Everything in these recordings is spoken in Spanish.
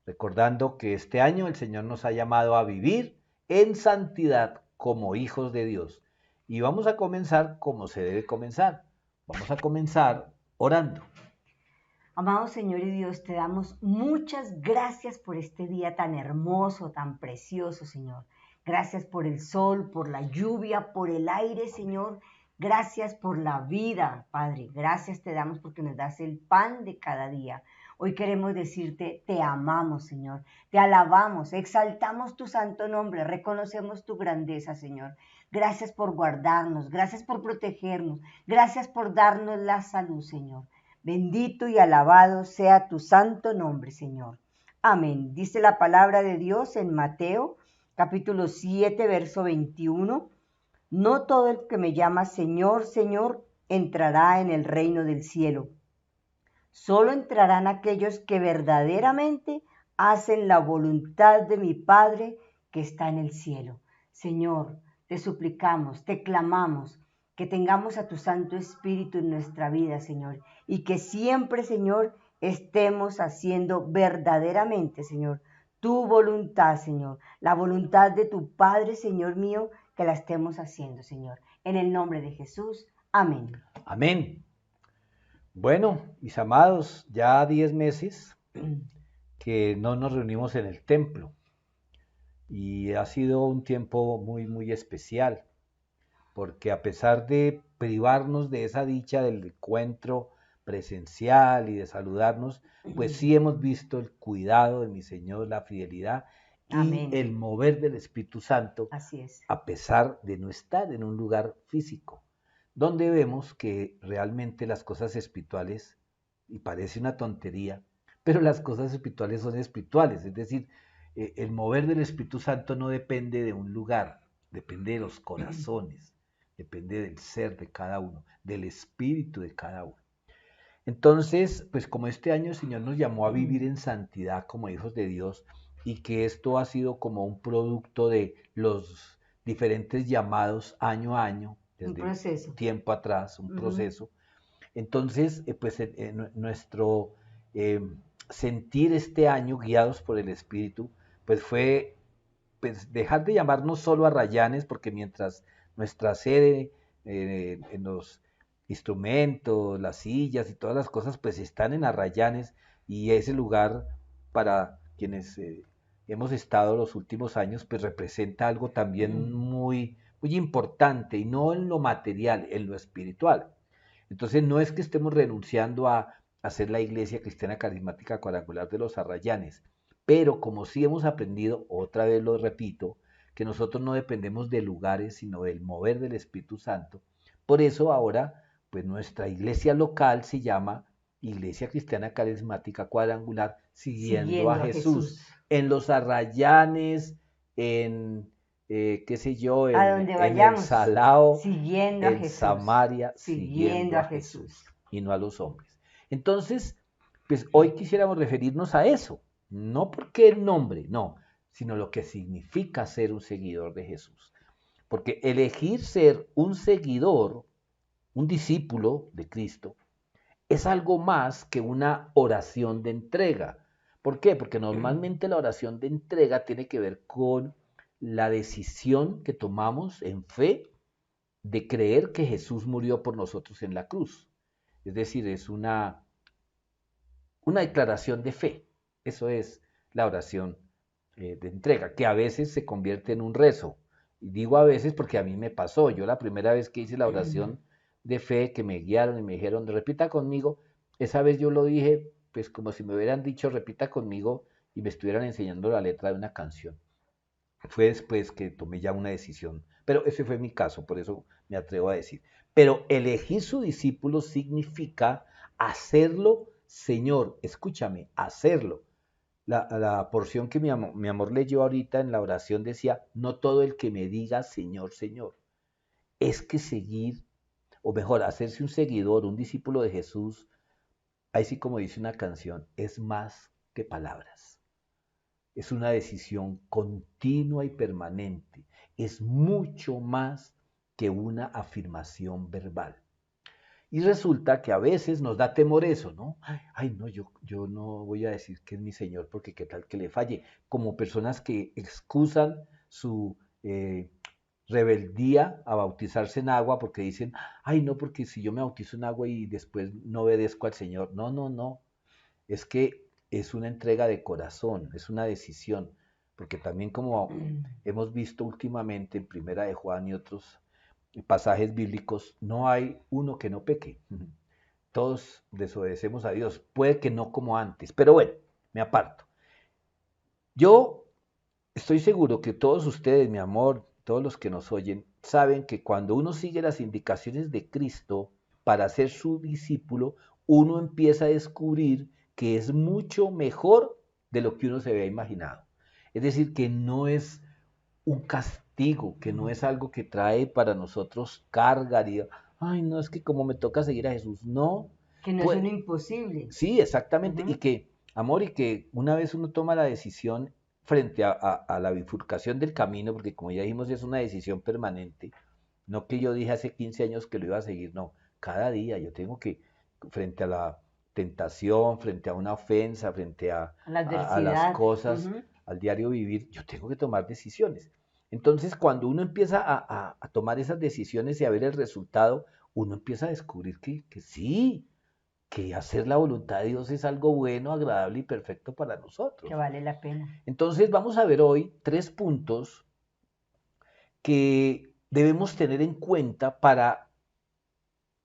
recordando que este año el Señor nos ha llamado a vivir en santidad como hijos de Dios. Y vamos a comenzar como se debe comenzar. Vamos a comenzar orando. Amado Señor y Dios, te damos muchas gracias por este día tan hermoso, tan precioso, Señor. Gracias por el sol, por la lluvia, por el aire, Señor. Gracias por la vida, Padre. Gracias te damos porque nos das el pan de cada día. Hoy queremos decirte, te amamos, Señor. Te alabamos, exaltamos tu santo nombre, reconocemos tu grandeza, Señor. Gracias por guardarnos, gracias por protegernos, gracias por darnos la salud, Señor. Bendito y alabado sea tu santo nombre, Señor. Amén. Dice la palabra de Dios en Mateo, capítulo 7, verso 21. No todo el que me llama Señor, Señor, entrará en el reino del cielo. Solo entrarán aquellos que verdaderamente hacen la voluntad de mi Padre que está en el cielo. Señor, te suplicamos, te clamamos, que tengamos a tu Santo Espíritu en nuestra vida, Señor, y que siempre, Señor, estemos haciendo verdaderamente, Señor, tu voluntad, Señor, la voluntad de tu Padre, Señor mío, que la estemos haciendo, Señor. En el nombre de Jesús, amén. Amén. Bueno, mis amados, ya 10 meses que no nos reunimos en el templo y ha sido un tiempo muy, muy especial, porque a pesar de privarnos de esa dicha del encuentro presencial y de saludarnos, pues sí hemos visto el cuidado de mi Señor, la fidelidad y Amén. el mover del Espíritu Santo, Así es. a pesar de no estar en un lugar físico, donde vemos que realmente las cosas espirituales, y parece una tontería, pero las cosas espirituales son espirituales, es decir, el mover del Espíritu Santo no depende de un lugar, depende de los corazones, depende del ser de cada uno, del espíritu de cada uno. Entonces, pues como este año el Señor nos llamó a vivir en santidad como hijos de Dios y que esto ha sido como un producto de los diferentes llamados año a año, desde tiempo atrás, un proceso. Entonces, pues nuestro eh, sentir este año guiados por el Espíritu, pues fue pues, dejar de llamarnos solo a Rayanes, porque mientras nuestra sede en los instrumentos, las sillas y todas las cosas, pues están en Arrayanes y ese lugar para quienes hemos estado los últimos años, pues representa algo también muy, muy importante y no en lo material, en lo espiritual. Entonces no es que estemos renunciando a hacer la iglesia cristiana carismática cuadrangular de los Arrayanes, pero como sí hemos aprendido, otra vez lo repito, que nosotros no dependemos de lugares, sino del mover del Espíritu Santo. Por eso ahora, pues nuestra iglesia local se llama Iglesia Cristiana Carismática Cuadrangular, siguiendo a Jesús. En los Arrayanes, en, qué sé yo, a donde en vayamos, el Salao, siguiendo a en Jesús, Samaria, siguiendo a Jesús y no a los hombres. Entonces, pues hoy quisiéramos referirnos a eso, no porque el nombre, no, sino lo que significa ser un seguidor de Jesús. Porque elegir ser un seguidor, un discípulo de Cristo, es algo más que una oración de entrega. ¿Por qué? Porque normalmente la oración de entrega tiene que ver con la decisión que tomamos en fe de creer que Jesús murió por nosotros en la cruz. Es decir, es una declaración de fe. Eso es la oración de entrega, que a veces se convierte en un rezo. Y digo a veces porque a mí me pasó. Yo la primera vez que hice la oración de fe, que me guiaron y me dijeron, repita conmigo, esa vez yo lo dije, pues como si me hubieran dicho, repita conmigo, y me estuvieran enseñando la letra de una canción. Fue después que tomé ya una decisión, pero ese fue mi caso, por eso me atrevo a decir. Pero elegir su discípulo significa hacerlo, Señor, escúchame, hacerlo. La porción que mi amor leyó ahorita en la oración decía, no todo el que me diga Señor, Señor. Es que seguir, o mejor, hacerse un seguidor, un discípulo de Jesús, ahí sí como dice una canción, es más que palabras. Es una decisión continua y permanente. Es mucho más que una afirmación verbal. Y resulta que a veces nos da temor eso, ¿no? Ay, no, yo no voy a decir que es mi Señor porque qué tal que le falle. Como personas que excusan su rebeldía a bautizarse en agua porque dicen, ay, no, porque si yo me bautizo en agua y después no obedezco al Señor. No, no, no. Es que es una entrega de corazón, es una decisión. Porque también como hemos visto últimamente en Primera de Juan y otros pasajes bíblicos, no hay uno que no peque. Todos desobedecemos a Dios. Puede que no como antes, pero bueno, me aparto. Yo estoy seguro que todos ustedes, mi amor, todos los que nos oyen, saben que cuando uno sigue las indicaciones de Cristo para ser su discípulo, uno empieza a descubrir que es mucho mejor de lo que uno se había imaginado. Es decir, que no es un castigo, que no es algo que trae para nosotros carga, y, ay, no, es que como me toca seguir a Jesús, no. Que no es Pues, uno imposible. sí, exactamente, y que, amor, y que una vez uno toma la decisión frente a la bifurcación del camino, porque como ya dijimos, es una decisión permanente, no que yo dije hace 15 años que lo iba a seguir, no, cada día yo tengo que, frente a la tentación, frente a una ofensa, frente La a las adversidad. cosas, Ujú. al diario vivir, yo tengo que tomar decisiones. Entonces, cuando uno empieza a tomar esas decisiones y a ver el resultado, uno empieza a descubrir que sí, que hacer la voluntad de Dios es algo bueno, agradable y perfecto para nosotros. Que vale la pena. Entonces, vamos a ver hoy 3 puntos que debemos tener en cuenta para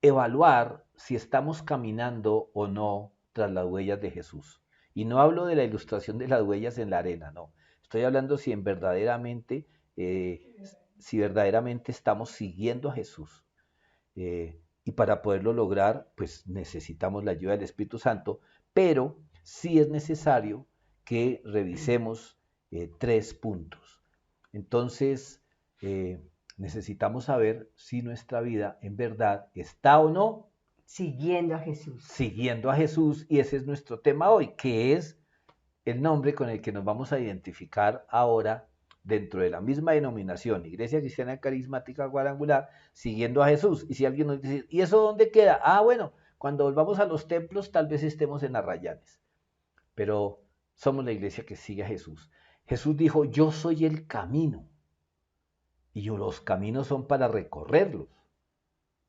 evaluar si estamos caminando o no tras las huellas de Jesús. Y no hablo de la ilustración de las huellas en la arena, no. Estoy hablando si verdaderamente estamos siguiendo a Jesús. Y para poderlo lograr, pues necesitamos la ayuda del Espíritu Santo, pero sí es necesario que revisemos 3 puntos. Entonces, necesitamos saber si nuestra vida en verdad está o no Siguiendo a Jesús. siguiendo a Jesús, y ese es nuestro tema hoy, que es el nombre con el que nos vamos a identificar ahora dentro de la misma denominación, Iglesia Cristiana Carismática Guarangular, siguiendo a Jesús. Y si alguien nos dice, ¿y eso dónde queda? Ah, bueno, cuando volvamos a los templos tal vez estemos en Arrayanes, pero somos la iglesia que sigue a Jesús. Jesús dijo, yo soy el camino, y los caminos son para recorrerlos.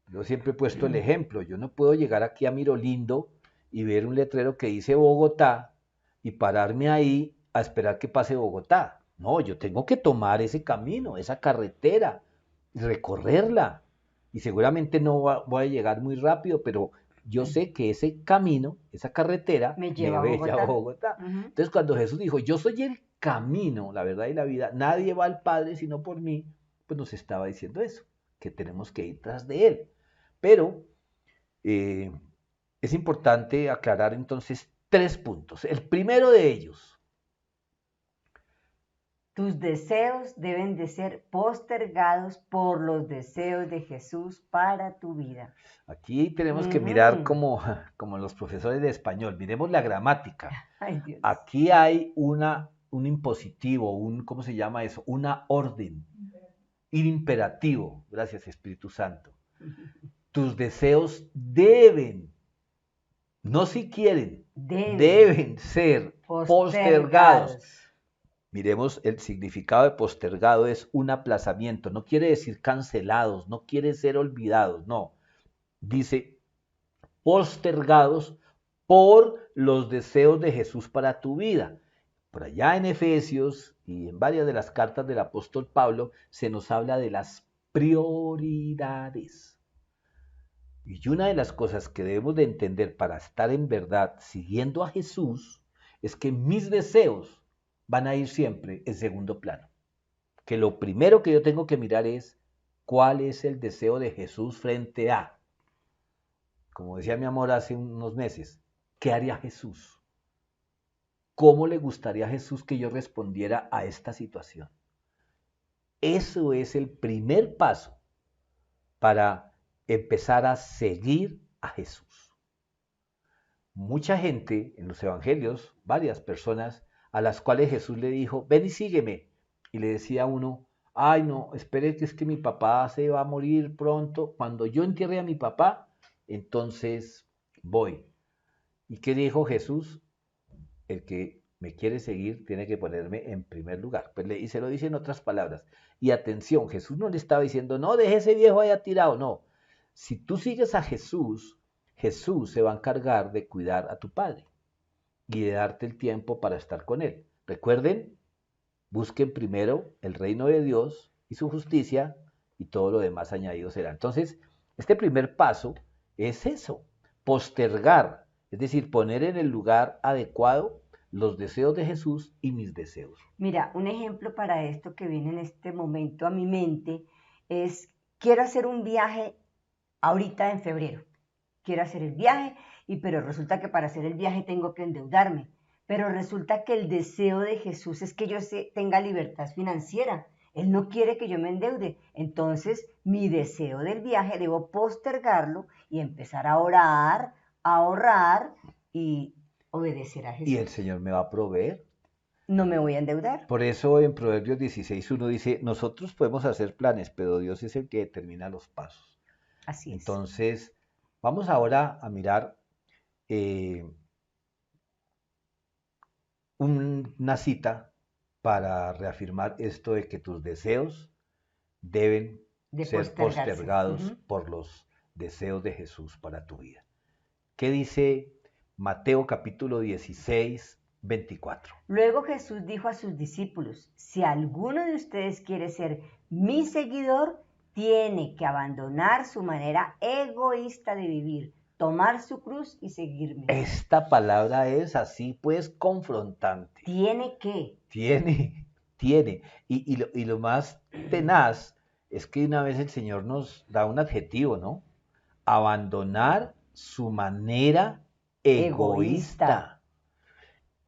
Yo siempre he puesto el ejemplo, yo no puedo llegar aquí a Mirolindo y ver un letrero que dice Bogotá y pararme ahí a esperar que pase Bogotá. No, yo tengo que tomar ese camino, esa carretera, y recorrerla. Y seguramente no voy a llegar muy rápido, pero yo sé que ese camino, esa carretera, Me me lleva a ve a Bogotá. Bogotá. Ujú. Entonces, cuando Jesús dijo, yo soy el camino, la verdad y la vida, nadie va al Padre sino por mí, pues nos estaba diciendo eso, que tenemos que ir tras de Él. Pero eh, es importante aclarar entonces 3 puntos. El primero de ellos, Tus deseos deben de ser postergados por los deseos de Jesús para tu vida. aquí tenemos que mirar Ujú. como los profesores de español, miremos la gramática. Ay, Dios. Aquí hay un impositivo, ¿cómo se llama eso? Una orden, un imperativo, gracias Espíritu Santo. Tus deseos deben, no si quieren, deben ser postergados. Miremos, el significado de postergado es un aplazamiento, no quiere decir cancelados, no quiere ser olvidados, no. Dice postergados por los deseos de Jesús para tu vida. Por allá en Efesios y en varias de las cartas del apóstol Pablo se nos habla de las prioridades. Y una de las cosas que debemos de entender para estar en verdad siguiendo a Jesús es que mis deseos van a ir siempre en segundo plano. Que lo primero que yo tengo que mirar es cuál es el deseo de Jesús frente a, como decía mi amor hace unos meses, ¿qué haría Jesús? ¿Cómo le gustaría a Jesús que yo respondiera a esta situación? Eso es el primer paso para empezar a seguir a Jesús. Mucha gente en los evangelios, varias personas a las cuales Jesús le dijo, ven y sígueme. Y le decía a uno, ay no, espere que es que mi papá se va a morir pronto. Cuando yo entierre a mi papá, entonces voy. ¿Y qué dijo Jesús? El que me quiere seguir tiene que ponerme en primer lugar. Pues y se lo dice en otras palabras. Y atención, Jesús no le estaba diciendo, no, deje ese viejo allá tirado, no. Si tú sigues a Jesús, Jesús se va a encargar de cuidar a tu Padre y de darte el tiempo para estar con Él. Recuerden, busquen primero el reino de Dios y su justicia y todo lo demás añadido será. Entonces, este primer paso es eso, postergar, es decir, poner en el lugar adecuado los deseos de Jesús y mis deseos. Mira, un ejemplo para esto que viene en este momento a mi mente es, quiero hacer un viaje ahorita en febrero. Quiero hacer el viaje, pero resulta que para hacer el viaje tengo que endeudarme. Pero resulta que el deseo de Jesús es que yo tenga libertad financiera. Él no quiere que yo me endeude. Entonces, mi deseo del viaje debo postergarlo y empezar a orar, a ahorrar y obedecer a Jesús. Y el Señor me va a proveer. No me voy a endeudar. Por eso en Proverbios 16:1 dice, nosotros podemos hacer planes, pero Dios es el que determina los pasos. Así es. Entonces, vamos ahora a mirar una cita para reafirmar esto de que tus deseos deben ser postergados por los deseos de Jesús para tu vida. ¿Qué dice Mateo capítulo 16, 24? Luego Jesús dijo a sus discípulos, si alguno de ustedes quiere ser mi seguidor, tiene que abandonar su manera egoísta de vivir, tomar su cruz y seguirme. Esta palabra es así pues confrontante. ¿Tiene que? Tiene. Y lo más tenaz es que una vez el Señor nos da un adjetivo, ¿no? Abandonar su manera egoísta.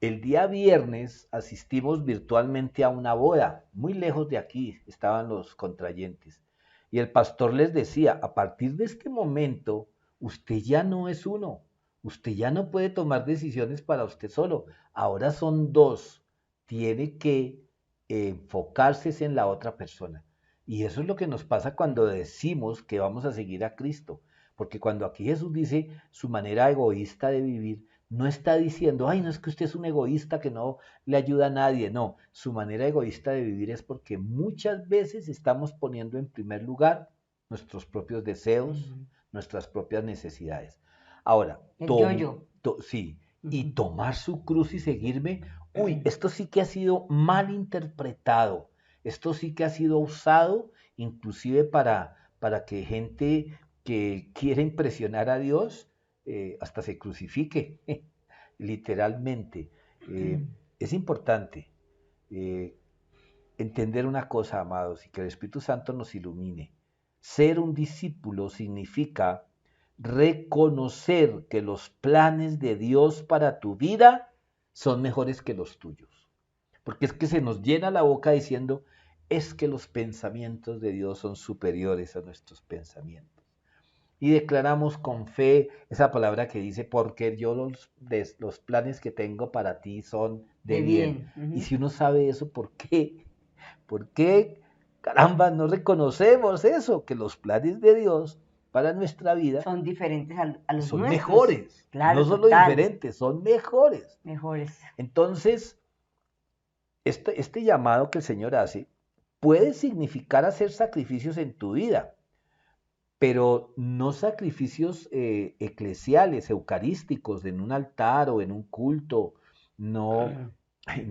El día viernes asistimos virtualmente a una boda, muy lejos de aquí estaban los contrayentes. Y el pastor les decía, a partir de este momento, usted ya no es uno, usted ya no puede tomar decisiones para usted solo, ahora son dos, tiene que enfocarse en la otra persona. Y eso es lo que nos pasa cuando decimos que vamos a seguir a Cristo, porque cuando aquí Jesús dice su manera egoísta de vivir, no está diciendo, ay, no es que usted es un egoísta que no le ayuda a nadie, no, su manera egoísta de vivir es porque muchas veces estamos poniendo en primer lugar nuestros propios deseos, nuestras propias necesidades. Ahora, sí, y tomar su cruz y seguirme, esto sí que ha sido mal interpretado, esto sí que ha sido usado inclusive para que gente que quiere impresionar a Dios hasta se crucifique, literalmente. Es importante entender una cosa, amados, y que el Espíritu Santo nos ilumine. Ser un discípulo significa reconocer que los planes de Dios para tu vida son mejores que los tuyos. Porque es que se nos llena la boca diciendo, es que los pensamientos de Dios son superiores a nuestros pensamientos. Y declaramos con fe esa palabra que dice, porque yo los planes que tengo para ti son de bien. Y si uno sabe eso, ¿por qué? ¿Por qué, caramba, no reconocemos eso? Que los planes de Dios para nuestra vida son diferentes a los son nuestros. Mejores. Claro, no solo diferentes, son mejores. Mejores. Entonces, este llamado que el Señor hace puede significar hacer sacrificios en tu vida, pero no sacrificios eclesiales, eucarísticos, en un altar o en un culto, no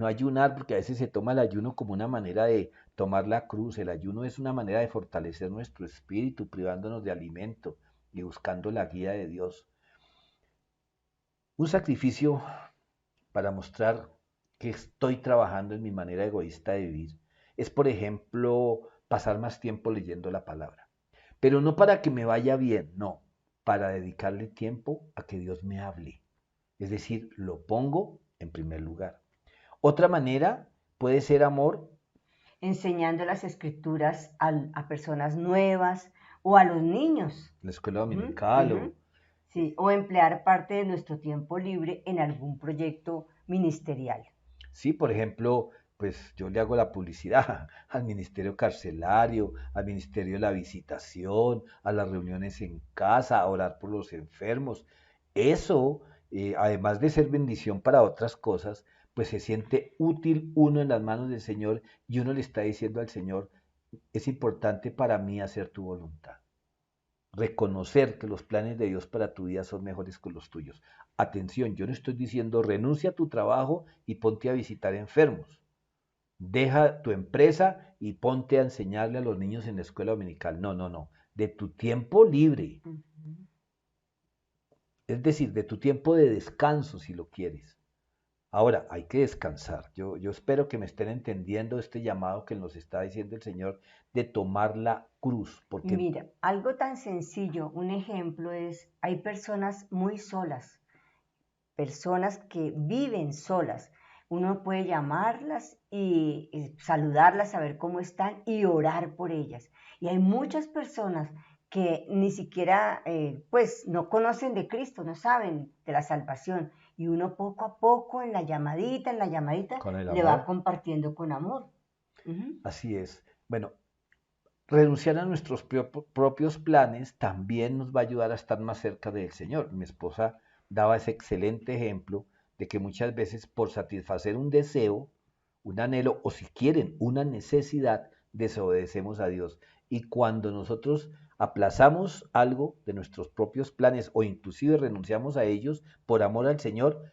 ayunar, porque a veces se toma el ayuno como una manera de tomar la cruz. El ayuno es una manera de fortalecer nuestro espíritu, privándonos de alimento y buscando la guía de Dios. Un sacrificio para mostrar que estoy trabajando en mi manera egoísta de vivir es, por ejemplo, pasar más tiempo leyendo la palabra. Pero no para que me vaya bien, no, para dedicarle tiempo a que Dios me hable. Es decir, lo pongo en primer lugar. Otra manera puede ser amor. Enseñando las escrituras a personas nuevas o a los niños. La escuela dominical. Sí, o emplear parte de nuestro tiempo libre en algún proyecto ministerial. Sí, por ejemplo, pues yo le hago la publicidad al ministerio carcelario, al ministerio de la visitación, a las reuniones en casa, a orar por los enfermos. Eso, además de ser bendición para otras cosas, pues se siente útil uno en las manos del Señor y uno le está diciendo al Señor, es importante para mí hacer tu voluntad. Reconocer que los planes de Dios para tu vida son mejores que los tuyos. Atención, yo no estoy diciendo renuncia a tu trabajo y ponte a visitar enfermos. Deja tu empresa y ponte a enseñarle a los niños en la escuela dominical. No, no, no. De tu tiempo libre. Es decir, de tu tiempo de descanso, si lo quieres. Ahora, hay que descansar. Yo espero que me estén entendiendo este llamado que nos está diciendo el Señor de tomar la cruz. Porque Mira, algo tan sencillo, un ejemplo es, hay personas muy solas, personas que viven solas. Uno puede llamarlas y saludarlas, saber cómo están y orar por ellas. Y hay muchas personas que ni siquiera, pues, no conocen de Cristo, no saben de la salvación. Y uno poco a poco, en la llamadita, con el le va amor, compartiendo con amor. así es. Bueno, renunciar a nuestros propios planes también nos va a ayudar a estar más cerca del Señor. Mi esposa daba ese excelente ejemplo de que muchas veces por satisfacer un deseo, un anhelo o si quieren una necesidad, desobedecemos a Dios. Y cuando nosotros aplazamos algo de nuestros propios planes o inclusive renunciamos a ellos por amor al Señor,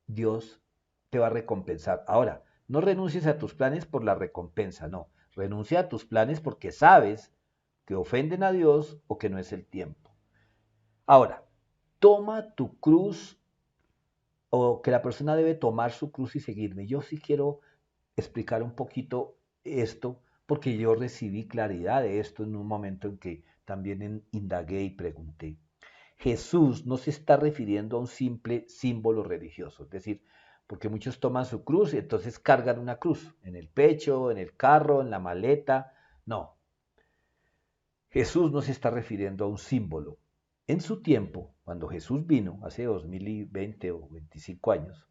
Dios te va a recompensar. Ahora, no renuncies a tus planes por la recompensa, no. Renuncia a tus planes porque sabes que ofenden a Dios o que no es el tiempo. Ahora, toma tu cruz o que la persona debe tomar su cruz y seguirme. Yo sí quiero explicar un poquito esto porque yo recibí claridad de esto en un momento en que también indagué y pregunté. Jesús no se está refiriendo a un simple símbolo religioso, es decir, porque muchos toman su cruz y entonces cargan una cruz en el pecho, en el carro, en la maleta. No, Jesús no se está refiriendo a un símbolo. En su tiempo, cuando Jesús vino, hace 2020 o 25 años,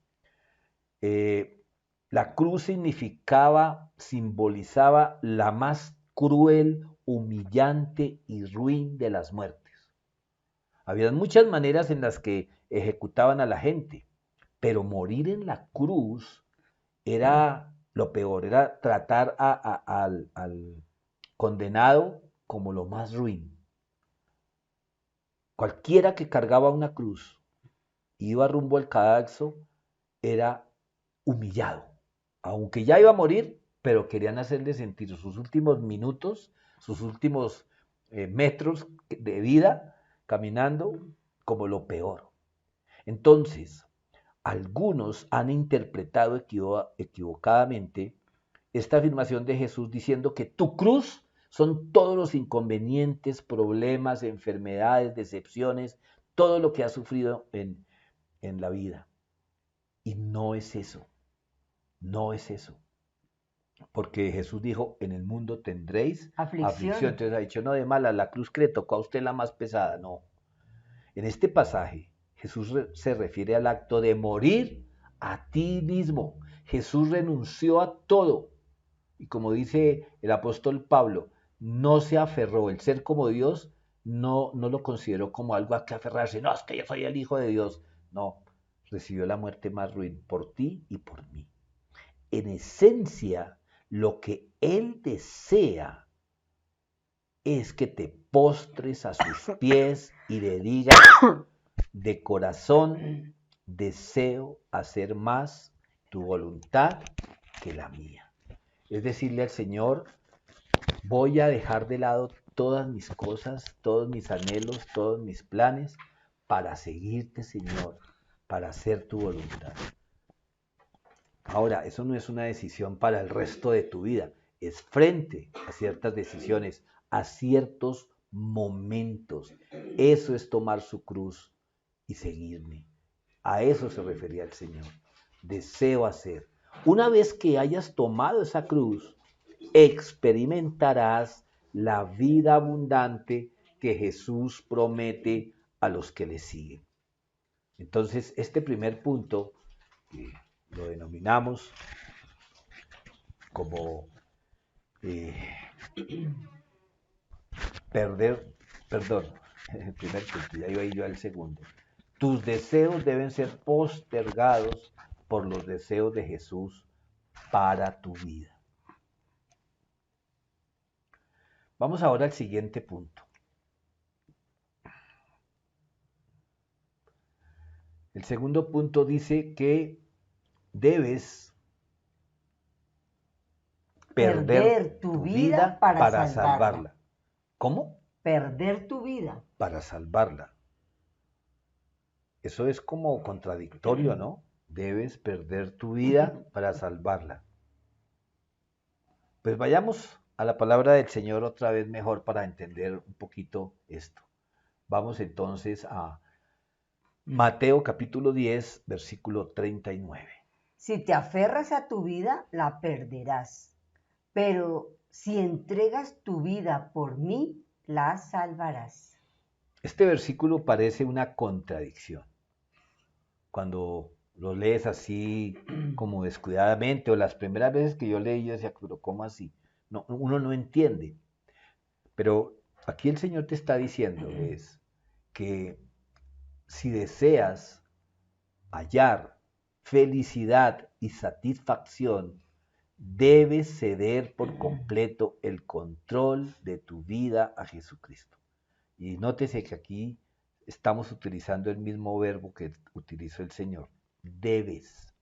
eh, la cruz significaba, simbolizaba la más cruel, humillante y ruin de las muertes. Había muchas maneras en las que ejecutaban a la gente, pero morir en la cruz era lo peor, era tratar al condenado como lo más ruin. Cualquiera que cargaba una cruz y iba rumbo al cadalso era humillado, aunque ya iba a morir, pero querían hacerle sentir sus últimos minutos, sus últimos metros de vida caminando como lo peor. Entonces, algunos han interpretado equivocadamente esta afirmación de Jesús diciendo que tu cruz son todos los inconvenientes, problemas, enfermedades, decepciones, todo lo que has sufrido en la vida. Y no es eso, no es eso. Porque Jesús dijo, en el mundo tendréis aflicción. Aflicción. Entonces ha dicho, no de mala, la cruz que le tocó a usted la más pesada. No. En este pasaje, Jesús se refiere al acto de morir a ti mismo. Jesús renunció a todo. Y como dice el apóstol Pablo, no se aferró. El ser como Dios no lo consideró como algo a que aferrarse. No, es que yo soy el Hijo de Dios. No, recibió la muerte más ruin por ti y por mí. En esencia, lo que Él desea es que te postres a sus pies y le digas de corazón, deseo hacer más tu voluntad que la mía. Es decirle al Señor, voy a dejar de lado todas mis cosas, todos mis anhelos, todos mis planes para seguirte, Señor, para hacer tu voluntad. Ahora, eso no es una decisión para el resto de tu vida, es frente a ciertas decisiones, a ciertos momentos. Eso es tomar su cruz y seguirme. A eso se refería el Señor. Deseo hacer. Una vez que hayas tomado esa cruz, experimentarás la vida abundante que Jesús promete a los que le siguen. Entonces, este primer punto, lo denominamos como perdón, el primer punto, ya iba a ir yo al segundo. Tus deseos deben ser postergados por los deseos de Jesús para tu vida. Vamos ahora al siguiente punto. El segundo punto dice que debes perder tu vida para salvarla. ¿Cómo? Perder tu vida. Para salvarla. Eso es como contradictorio, ¿no? Debes perder tu vida para salvarla. Pues vayamos a la palabra del Señor otra vez mejor para entender un poquito esto. Vamos entonces a Mateo capítulo 10, versículo 39. Si te aferras a tu vida, la perderás. Pero si entregas tu vida por mí, la salvarás. Este versículo parece una contradicción. Cuando lo lees así como descuidadamente, o las primeras veces que yo leí, yo decía, pero ¿cómo así? No, uno no entiende. Pero aquí el Señor te está diciendo es que si deseas hallar felicidad y satisfacción, debes ceder por completo el control de tu vida a Jesucristo. Y nótese que aquí estamos utilizando el mismo verbo que utilizó el Señor. Debes.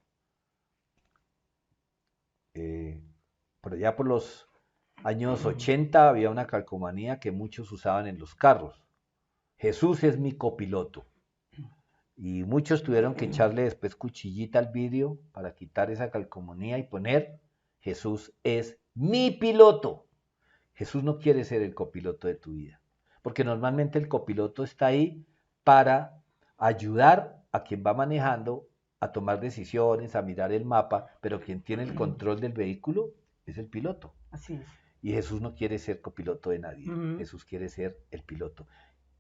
Por allá por los años 80 había una calcomanía que muchos usaban en los carros. Jesús es mi copiloto. Y muchos tuvieron que echarle después cuchillita al vidrio para quitar esa calcomanía y poner Jesús es mi piloto. Jesús no quiere ser el copiloto de tu vida, porque normalmente el copiloto está ahí para ayudar a quien va manejando a tomar decisiones, a mirar el mapa, pero quien tiene el control del vehículo es el piloto. Así es. Y Jesús no quiere ser copiloto de nadie, Jesús quiere ser el piloto.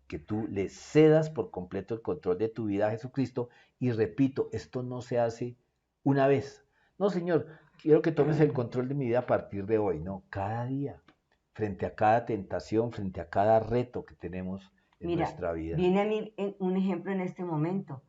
Que tú le cedas por completo el control de tu vida a Jesucristo. Y repito, esto no se hace una vez. No, Señor, quiero que tomes el control de mi vida a partir de hoy. No, cada día, frente a cada tentación, frente a cada reto que tenemos en nuestra vida. Viene a mí un ejemplo en este momento.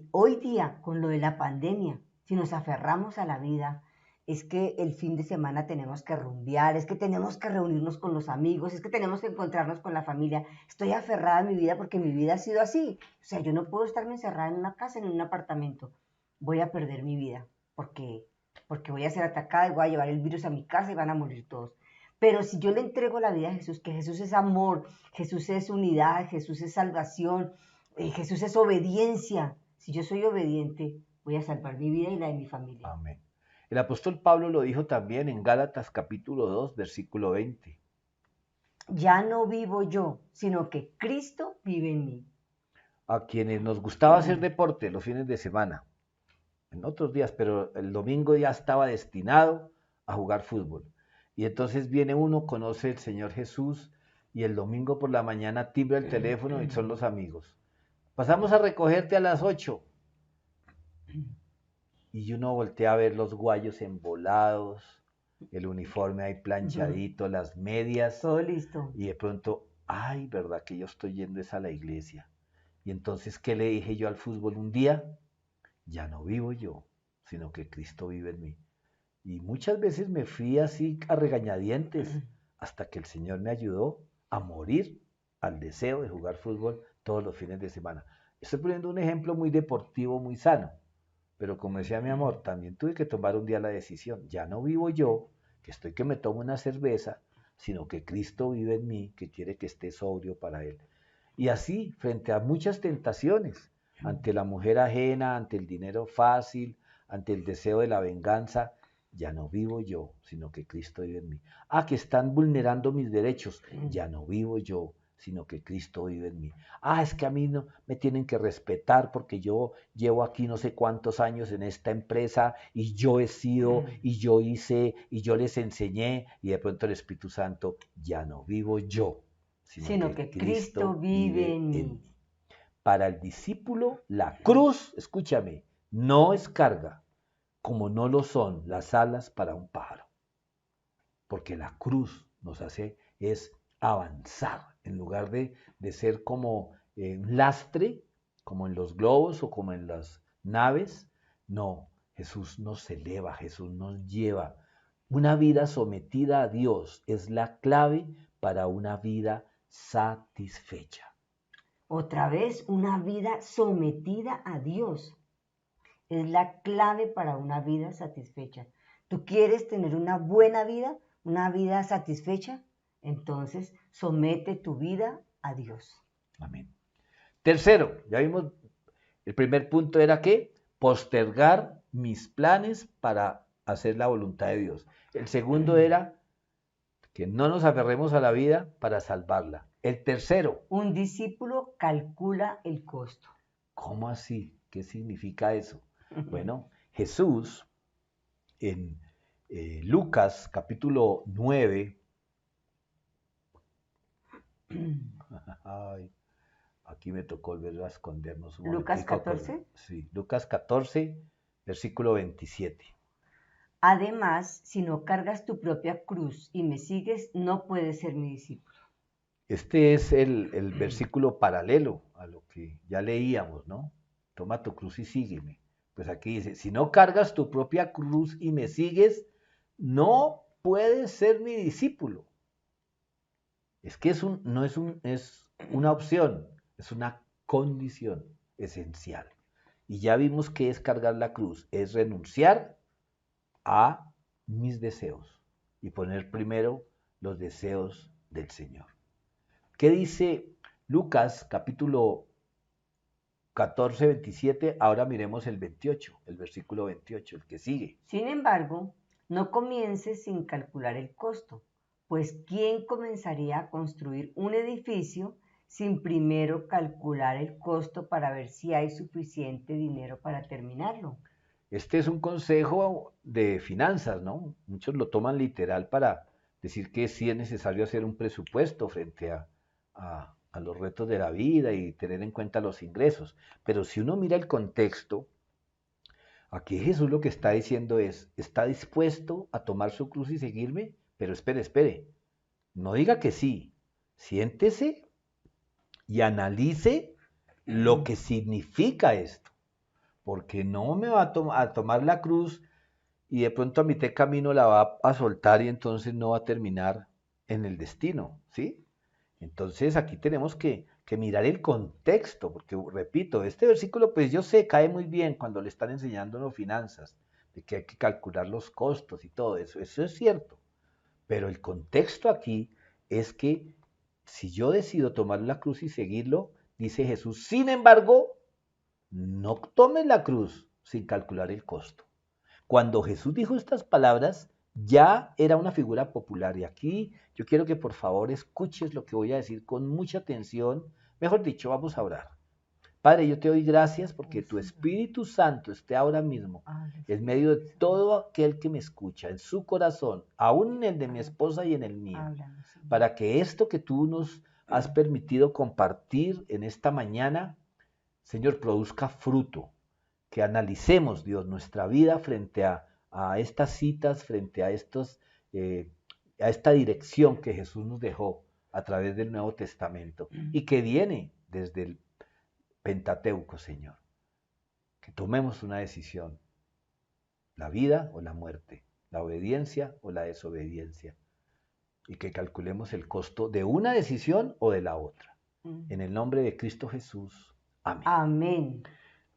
Hoy día, con lo de la pandemia, si nos aferramos a la vida, es que el fin de semana tenemos que rumbear, es que tenemos que reunirnos con los amigos, es que tenemos que encontrarnos con la familia. Estoy aferrada a mi vida porque mi vida ha sido así. O sea, yo no puedo estarme encerrada en una casa, en un apartamento. Voy a perder mi vida porque voy a ser atacada y voy a llevar el virus a mi casa y van a morir todos. Pero si yo le entrego la vida a Jesús, que Jesús es amor, Jesús es unidad, Jesús es salvación, Jesús es obediencia. Si yo soy obediente, voy a salvar mi vida y la de mi familia. Amén. El apóstol Pablo lo dijo también en Gálatas capítulo 2, versículo 20. Ya no vivo yo, sino que Cristo vive en mí. A quienes nos gustaba hacer deporte los fines de semana, en otros días, pero el domingo ya estaba destinado a jugar fútbol. Y entonces viene uno, conoce al Señor Jesús, y el domingo por la mañana timbra el teléfono y son los amigos. Pasamos a recogerte a las 8. Y uno voltea a ver los guayos embolados, el uniforme ahí planchadito, las medias. Todo listo. Y de pronto, ay, ¿verdad que yo estoy yendo a la iglesia? Y entonces, ¿qué le dije yo al fútbol un día? Ya no vivo yo, sino que Cristo vive en mí. Y muchas veces me fui así a regañadientes, hasta que el Señor me ayudó a morir al deseo de jugar fútbol todos los fines de semana. Estoy poniendo un ejemplo muy deportivo, muy sano. Pero como decía mi amor, también tuve que tomar un día la decisión. Ya no vivo yo, que me tomo una cerveza, sino que Cristo vive en mí, que quiere que esté sobrio para Él. Y así, frente a muchas tentaciones, ante la mujer ajena, ante el dinero fácil, ante el deseo de la venganza, ya no vivo yo, sino que Cristo vive en mí. Ah, que están vulnerando mis derechos, ya no vivo yo, sino que Cristo vive en mí. Ah, es que a mí no me tienen que respetar porque yo llevo aquí no sé cuántos años en esta empresa y yo he sido y yo hice y yo les enseñé, y de pronto el Espíritu Santo, ya no vivo yo, sino que Cristo vive en mí. Para el discípulo, la cruz, escúchame, no es carga, como no lo son las alas para un pájaro. Porque la cruz nos hace es avanzar, en lugar de ser como un lastre, como en los globos o como en las naves. No, Jesús nos eleva, Jesús nos lleva. Una vida sometida a Dios es la clave para una vida satisfecha. Otra vez, una vida sometida a Dios es la clave para una vida satisfecha. ¿Tú quieres tener una buena vida, una vida satisfecha? Entonces, somete tu vida a Dios. Amén. Tercero, ya vimos, el primer punto era que postergar mis planes para hacer la voluntad de Dios. El segundo era que no nos aferremos a la vida para salvarla. El tercero, Un discípulo calcula el costo. ¿cómo así? ¿Qué significa eso? Bueno, Jesús en Lucas capítulo 9, ay, aquí me tocó volver a escondernos un Lucas momentico. 14. Sí, Lucas 14, versículo 27. Además, si no cargas tu propia cruz y me sigues, no puedes ser mi discípulo. Este es el versículo paralelo a lo que ya leíamos, ¿no? Toma tu cruz y sígueme. Pues aquí dice, si no cargas tu propia cruz y me sigues, no puedes ser mi discípulo. Es que es una opción, es una condición esencial. Y ya vimos que es cargar la cruz, es renunciar a mis deseos y poner primero los deseos del Señor. ¿Qué dice Lucas capítulo 14, 27? Ahora miremos el 28, el versículo 28, el que sigue. Sin embargo, no comiences sin calcular el costo, pues ¿quién comenzaría a construir un edificio sin primero calcular el costo para ver si hay suficiente dinero para terminarlo? Este es un consejo de finanzas, ¿no? Muchos lo toman literal para decir que sí es necesario hacer un presupuesto frente a los retos de la vida y tener en cuenta los ingresos. Pero si uno mira el contexto, aquí Jesús lo que está diciendo es, ¿está dispuesto a tomar su cruz y seguirme? Pero espere, no diga que sí, siéntese y analice lo que significa esto, porque no me va a tomar la cruz y de pronto a mitad de camino la va a soltar y entonces no va a terminar en el destino, ¿sí? Entonces aquí tenemos que mirar el contexto, porque repito, este versículo pues yo sé, cae muy bien cuando le están enseñando las finanzas, de que hay que calcular los costos y todo eso es cierto, pero el contexto aquí es que si yo decido tomar la cruz y seguirlo, dice Jesús, sin embargo, no tomes la cruz sin calcular el costo. Cuando Jesús dijo estas palabras, ya era una figura popular. Y aquí yo quiero que por favor escuches lo que voy a decir con mucha atención. Mejor dicho, vamos a orar. Padre, yo te doy gracias porque tu Espíritu Santo esté ahora mismo en medio de todo aquel que me escucha, en su corazón, aún en el de mi esposa y en el mío, para que esto que tú nos has permitido compartir en esta mañana, Señor, produzca fruto, que analicemos, Dios, nuestra vida frente a estas citas, frente a esta dirección que Jesús nos dejó a través del Nuevo Testamento y que viene desde el Pentateuco, Señor. Que tomemos una decisión, la vida o la muerte, la obediencia o la desobediencia, y que calculemos el costo de una decisión o de la otra. En el nombre de Cristo Jesús. Amén. Amén.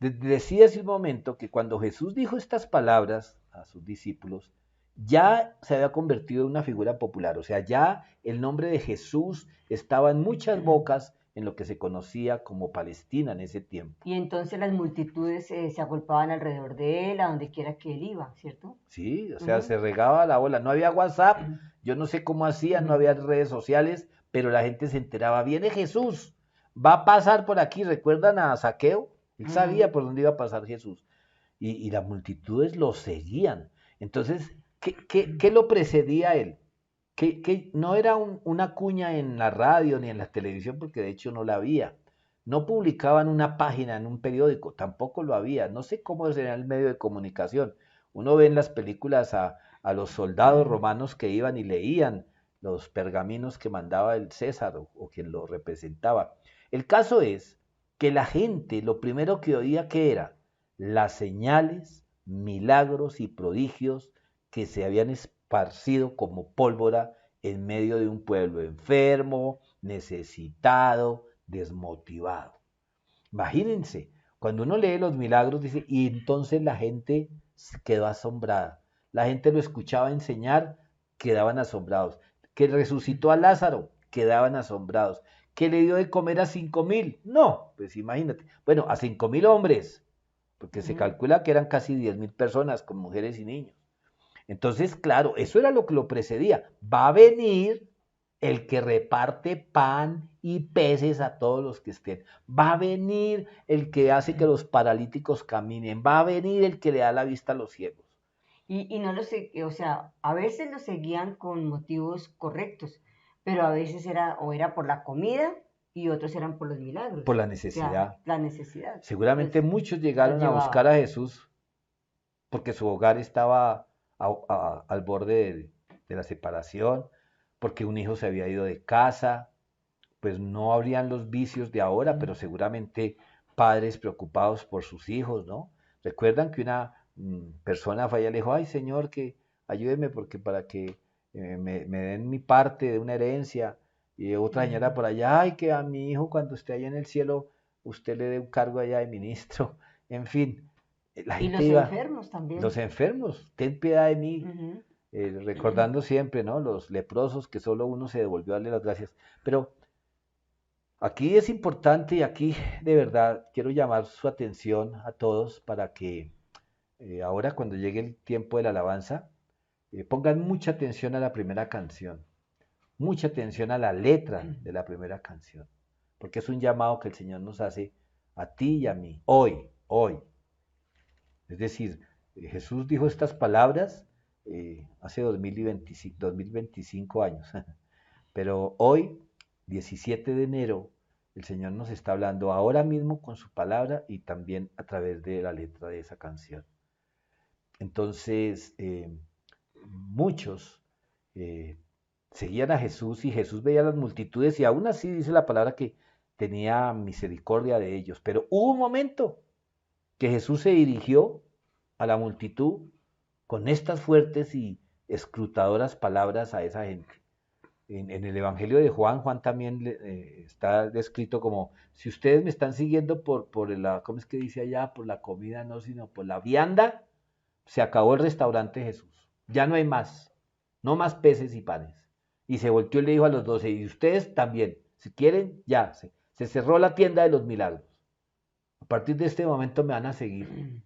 Decía hace un momento que cuando Jesús dijo estas palabras a sus discípulos, ya se había convertido en una figura popular, o sea, ya el nombre de Jesús estaba en muchas bocas en lo que se conocía como Palestina en ese tiempo. Y entonces las multitudes se agolpaban alrededor de él, a donde quiera que él iba, ¿cierto? Sí, o sea, se regaba la ola. No había WhatsApp, yo no sé cómo hacían, no había redes sociales, pero la gente se enteraba, viene Jesús, va a pasar por aquí. ¿Recuerdan a Zaqueo? Él sabía por dónde iba a pasar Jesús. Y las multitudes lo seguían. Entonces, ¿qué lo precedía a él? Que no era una cuña en la radio ni en la televisión, porque de hecho no la había. No publicaban una página en un periódico, tampoco lo había. No sé cómo será el medio de comunicación. Uno ve en las películas a los soldados romanos que iban y leían los pergaminos que mandaba el César o quien lo representaba. El caso es que la gente lo primero que oía que era las señales, milagros y prodigios que se habían esparcido como pólvora en medio de un pueblo enfermo, necesitado, desmotivado. Imagínense, cuando uno lee los milagros, dice, y entonces la gente quedó asombrada. La gente lo escuchaba enseñar, quedaban asombrados. Que resucitó a Lázaro, quedaban asombrados. Que le dio de comer a 5.000. No, pues imagínate. Bueno, a 5.000 hombres, porque se calcula que eran casi 10.000 personas con mujeres y niños. Entonces, claro, eso era lo que lo precedía. Va a venir el que reparte pan y peces a todos los que estén. Va a venir el que hace que los paralíticos caminen. Va a venir el que le da la vista a los ciegos. Y no lo sé, o sea, a veces lo seguían con motivos correctos, pero a veces era por la comida y otros eran por los milagros. Por la O necesidad. sea, la necesidad. Seguramente Entonces, muchos los llegaron a buscar llevaba. a Jesús porque su hogar estaba al borde de la separación, porque un hijo se había ido de casa, pues no habrían los vicios de ahora, pero seguramente padres preocupados por sus hijos, ¿no? Recuerdan que una persona fue allá y le dijo, ay Señor, que ayúdeme porque para que me den mi parte de una herencia. Y otra señora por allá, ay, que a mi hijo cuando esté allá en el cielo, usted le dé un cargo allá de ministro. En fin, la Y gente los iba, enfermos los también. enfermos, ten piedad de mí, Ujú. recordando siempre, ¿no? Los leprosos que solo uno se devolvió a darle las gracias. Pero aquí es importante y aquí de verdad quiero llamar su atención a todos para que ahora cuando llegue el tiempo de la alabanza, pongan mucha atención a la primera canción, mucha atención a la letra de la primera canción, porque es un llamado que el Señor nos hace a ti y a mí, hoy, hoy. Es decir, Jesús dijo estas palabras hace 2025 años, pero hoy, 17 de enero, el Señor nos está hablando ahora mismo con su palabra y también a través de la letra de esa canción. Entonces, muchos eh, seguían a Jesús y Jesús veía a las multitudes y aún así dice la palabra que tenía misericordia de ellos. Pero hubo un momento que Jesús se dirigió a la multitud con estas fuertes y escrutadoras palabras a esa gente. En el Evangelio de Juan, Juan también está descrito como, si ustedes me están siguiendo por la, ¿cómo es que dice allá? Por la comida, no, sino por la vianda, se acabó el restaurante de Jesús. Ya no hay más, no más peces y panes. Y se volteó y le dijo a los 12, y ustedes también, si quieren, ya, se cerró la tienda de los milagros. A partir de este momento me van a seguir,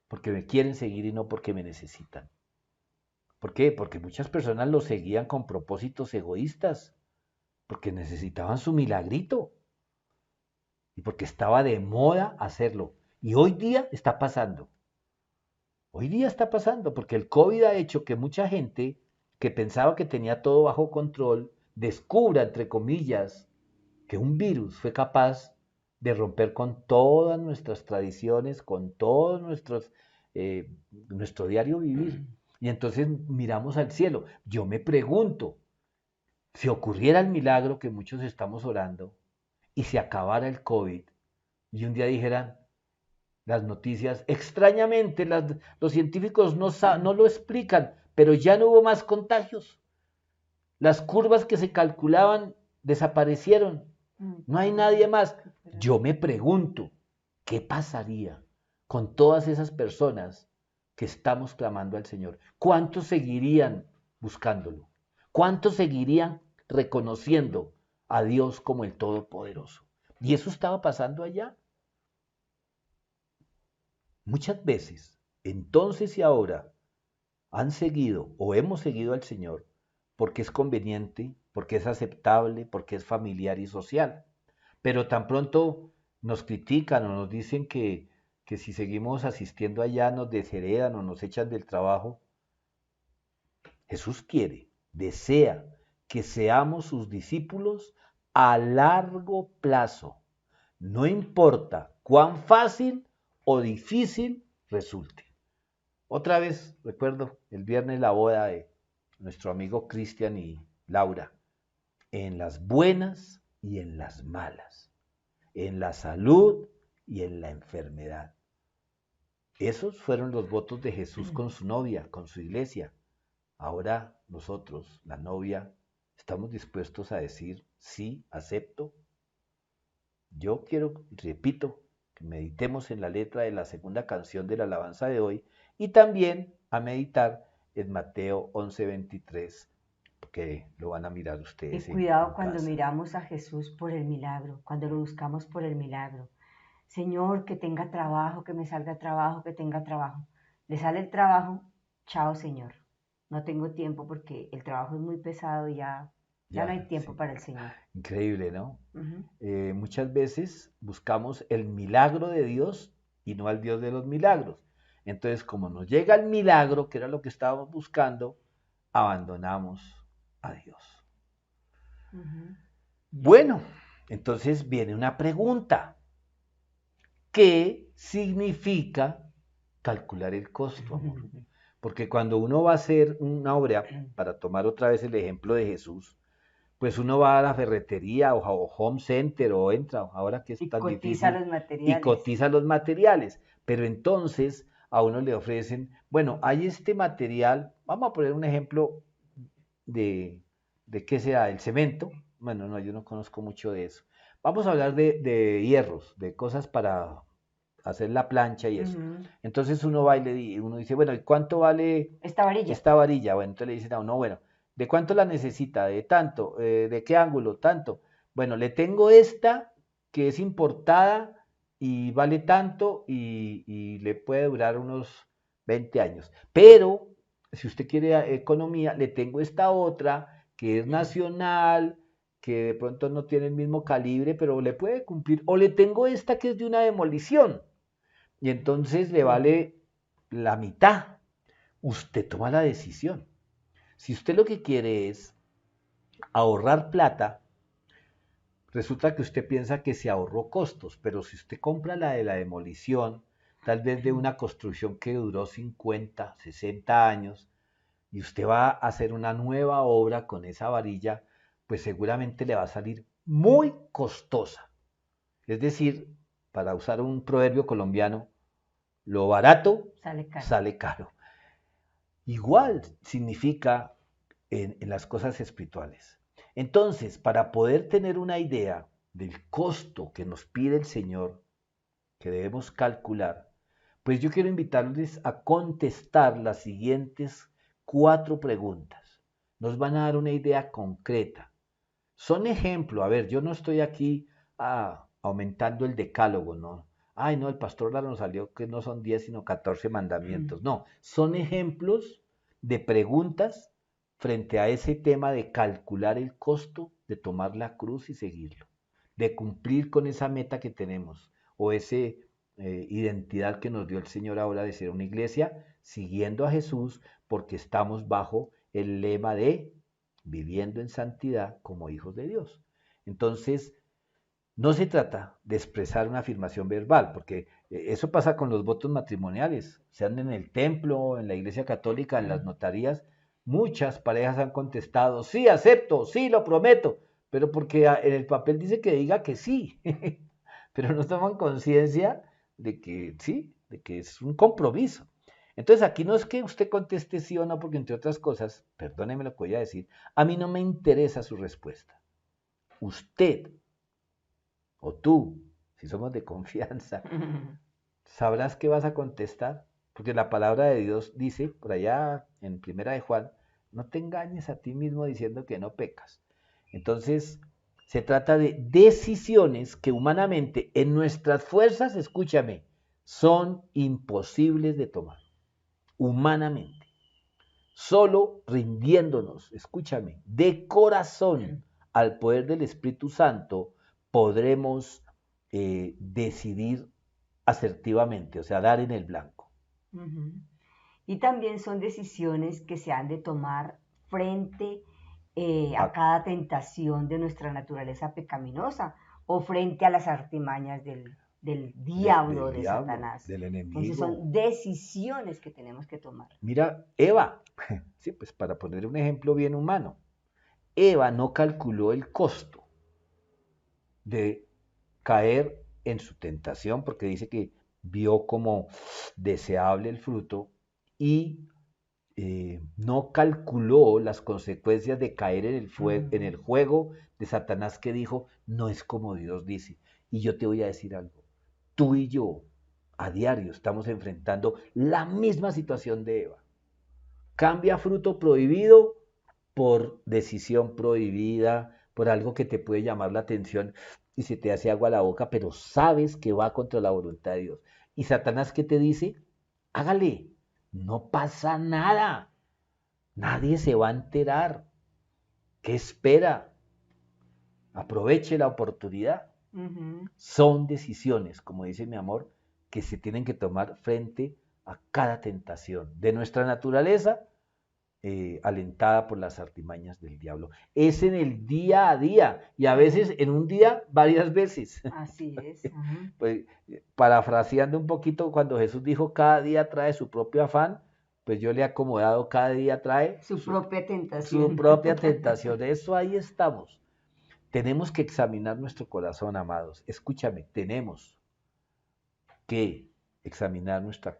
porque me quieren seguir y no porque me necesitan. ¿Por qué? Porque muchas personas lo seguían con propósitos egoístas, porque necesitaban su milagrito y porque estaba de moda hacerlo. Y hoy día está pasando. Hoy día está pasando porque el COVID ha hecho que mucha gente que pensaba que tenía todo bajo control descubra, entre comillas, que un virus fue capaz de romper con todas nuestras tradiciones, con todo nuestro diario vivir. Y entonces miramos al cielo. Yo me pregunto, si ocurriera el milagro que muchos estamos orando y se acabara el COVID y un día dijeran las noticias, extrañamente los científicos no lo explican, pero ya no hubo más contagios. Las curvas que se calculaban desaparecieron. No hay nadie más. Yo me pregunto, ¿qué pasaría con todas esas personas que estamos clamando al Señor? ¿Cuántos seguirían buscándolo? ¿Cuántos seguirían reconociendo a Dios como el Todopoderoso? Y eso estaba pasando allá. Muchas veces, entonces y ahora, han seguido o hemos seguido al Señor porque es conveniente, porque es aceptable, porque es familiar y social. Pero tan pronto nos critican o nos dicen que si seguimos asistiendo allá nos desheredan o nos echan del trabajo. Jesús quiere, desea que seamos sus discípulos a largo plazo. No importa cuán fácil o difícil resulte. Otra vez, recuerdo, el viernes la boda de nuestro amigo Cristian y Laura, en las buenas y en las malas, en la salud y en la enfermedad. Esos fueron los votos de Jesús con su novia, con su iglesia. Ahora nosotros, la novia, estamos dispuestos a decir, sí, acepto. Yo quiero, repito, que meditemos en la letra de la segunda canción de la alabanza de hoy y también a meditar en Mateo 11:23, que lo van a mirar Y ustedes cuidado en cuando casa. miramos a Jesús por el milagro, cuando lo buscamos por el milagro. Señor, que tenga trabajo, que me salga trabajo, que tenga trabajo. Le sale el trabajo, chao, Señor. No tengo tiempo porque el trabajo es muy pesado y ya no hay Ya, tiempo sí. para el Señor. Increíble, ¿no? Ujú. Muchas veces buscamos el milagro de Dios y no al Dios de los milagros. Entonces, como nos llega el milagro, que era lo que estábamos buscando, abandonamos a Dios. Ujú. Bueno, entonces viene una pregunta. ¿Qué significa calcular el costo, amor? Porque cuando uno va a hacer una obra, para tomar otra vez el ejemplo de Jesús, pues uno va a la ferretería o Home Center o entra, ahora que es Y tan cotiza difícil, los y materiales. cotiza los materiales. Pero entonces a uno le ofrecen, bueno, hay este material, vamos a poner un ejemplo de, qué sea, el cemento. Bueno, no, yo no conozco mucho de eso. Vamos a hablar de hierros, de cosas para hacer la plancha y eso. Ujú. Entonces uno va y uno dice, bueno, ¿y cuánto vale Esta varilla. esta varilla? Bueno, entonces le dicen a uno, bueno, ¿de cuánto la necesita? De tanto, ¿de qué ángulo? Tanto. Bueno, le tengo esta que es importada y vale tanto y le puede durar unos 20 años. Pero, si usted quiere economía, le tengo esta otra que es nacional, que de pronto no tiene el mismo calibre, pero le puede cumplir. O le tengo esta que es de una demolición y entonces le Ujú. vale la mitad. Usted toma la decisión. Si usted lo que quiere es ahorrar plata, resulta que usted piensa que se ahorró costos, pero si usted compra la de la demolición, tal vez de una construcción que duró 50, 60 años, y usted va a hacer una nueva obra con esa varilla, pues seguramente le va a salir muy costosa. Es decir, para usar un proverbio colombiano, lo barato Sale caro. sale caro. Igual significa en las cosas espirituales. Entonces, para poder tener una idea del costo que nos pide el Señor, que debemos calcular, pues yo quiero invitarles a contestar las siguientes 4 preguntas. Nos van a dar una idea concreta. Son ejemplo, a ver, yo no estoy aquí aumentando el decálogo, ¿no? Ay, no, el pastor Lara nos salió que no son 10 sino 14 mandamientos. No, son ejemplos de preguntas frente a ese tema de calcular el costo de tomar la cruz y seguirlo, de cumplir con esa meta que tenemos o esa identidad que nos dio el Señor ahora de ser una iglesia siguiendo a Jesús porque estamos bajo el lema de viviendo en santidad como hijos de Dios. Entonces, no se trata de expresar una afirmación verbal, porque eso pasa con los votos matrimoniales, sean en el templo, en la iglesia católica, en las notarías, muchas parejas han contestado, sí, acepto, sí, lo prometo, pero porque en el papel dice que diga que sí, pero no toman conciencia de que sí, de que es un compromiso. Entonces aquí no es que usted conteste sí o no, porque entre otras cosas, perdóneme lo que voy a decir, a mí no me interesa su respuesta. Usted o tú, si somos de confianza, sabrás qué vas a contestar, porque la palabra de Dios dice, por allá en Primera de Juan, no te engañes a ti mismo diciendo que no pecas. Entonces, se trata de decisiones que humanamente, en nuestras fuerzas, escúchame, son imposibles de tomar, humanamente. Solo rindiéndonos, escúchame, de corazón al poder del Espíritu Santo, podremos decidir asertivamente, o sea, dar en el blanco. Ujú. Y también son decisiones que se han de tomar frente a Ah, cada tentación de nuestra naturaleza pecaminosa o frente a las artimañas del diablo, del de diablo, Satanás. del Entonces enemigo. son decisiones que tenemos que tomar. Mira, Eva, sí, pues para poner un ejemplo bien humano, Eva no calculó el costo de caer en su tentación, porque dice que vio como deseable el fruto y no calculó las consecuencias de caer en el juego de Satanás que dijo, no es como Dios dice. Y yo te voy a decir algo, tú y yo a diario estamos enfrentando la misma situación de Eva. Cambia fruto prohibido por decisión prohibida, por algo que te puede llamar la atención y se te hace agua a la boca, pero sabes que va contra la voluntad de Dios. ¿Y Satanás qué te dice? Hágale, no pasa nada, nadie se va a enterar. ¿Qué espera? Aproveche la oportunidad. Son decisiones, como dice mi amor, que se tienen que tomar frente a cada tentación de nuestra naturaleza, alentada por las artimañas del diablo. Es en el día a día y a veces en un día varias veces. Así es. Pues, parafraseando un poquito, cuando Jesús dijo cada día trae su propio afán, pues yo le he acomodado cada día trae Su propia tentación. su propia tentación. Eso ahí estamos. Tenemos que examinar nuestro corazón, amados. Escúchame, tenemos que examinar nuestro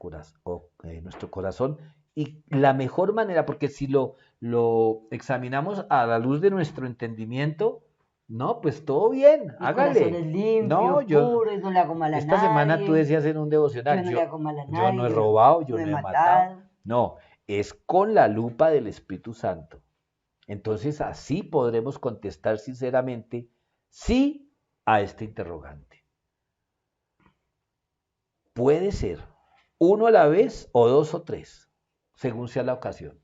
corazón y la mejor manera, porque si lo examinamos a la luz de nuestro entendimiento, no, pues todo bien, Mi corazón hágale. es limpio, No, puro, y no le hago mal a esta semana tú nadie. decías en un devocional, Yo no le hago mal a yo no he nadie. robado, yo No he no he matado. matado. No, es con la lupa del Espíritu Santo. Entonces así podremos contestar sinceramente sí a este interrogante. Puede ser uno a la vez o dos o tres, según sea la ocasión,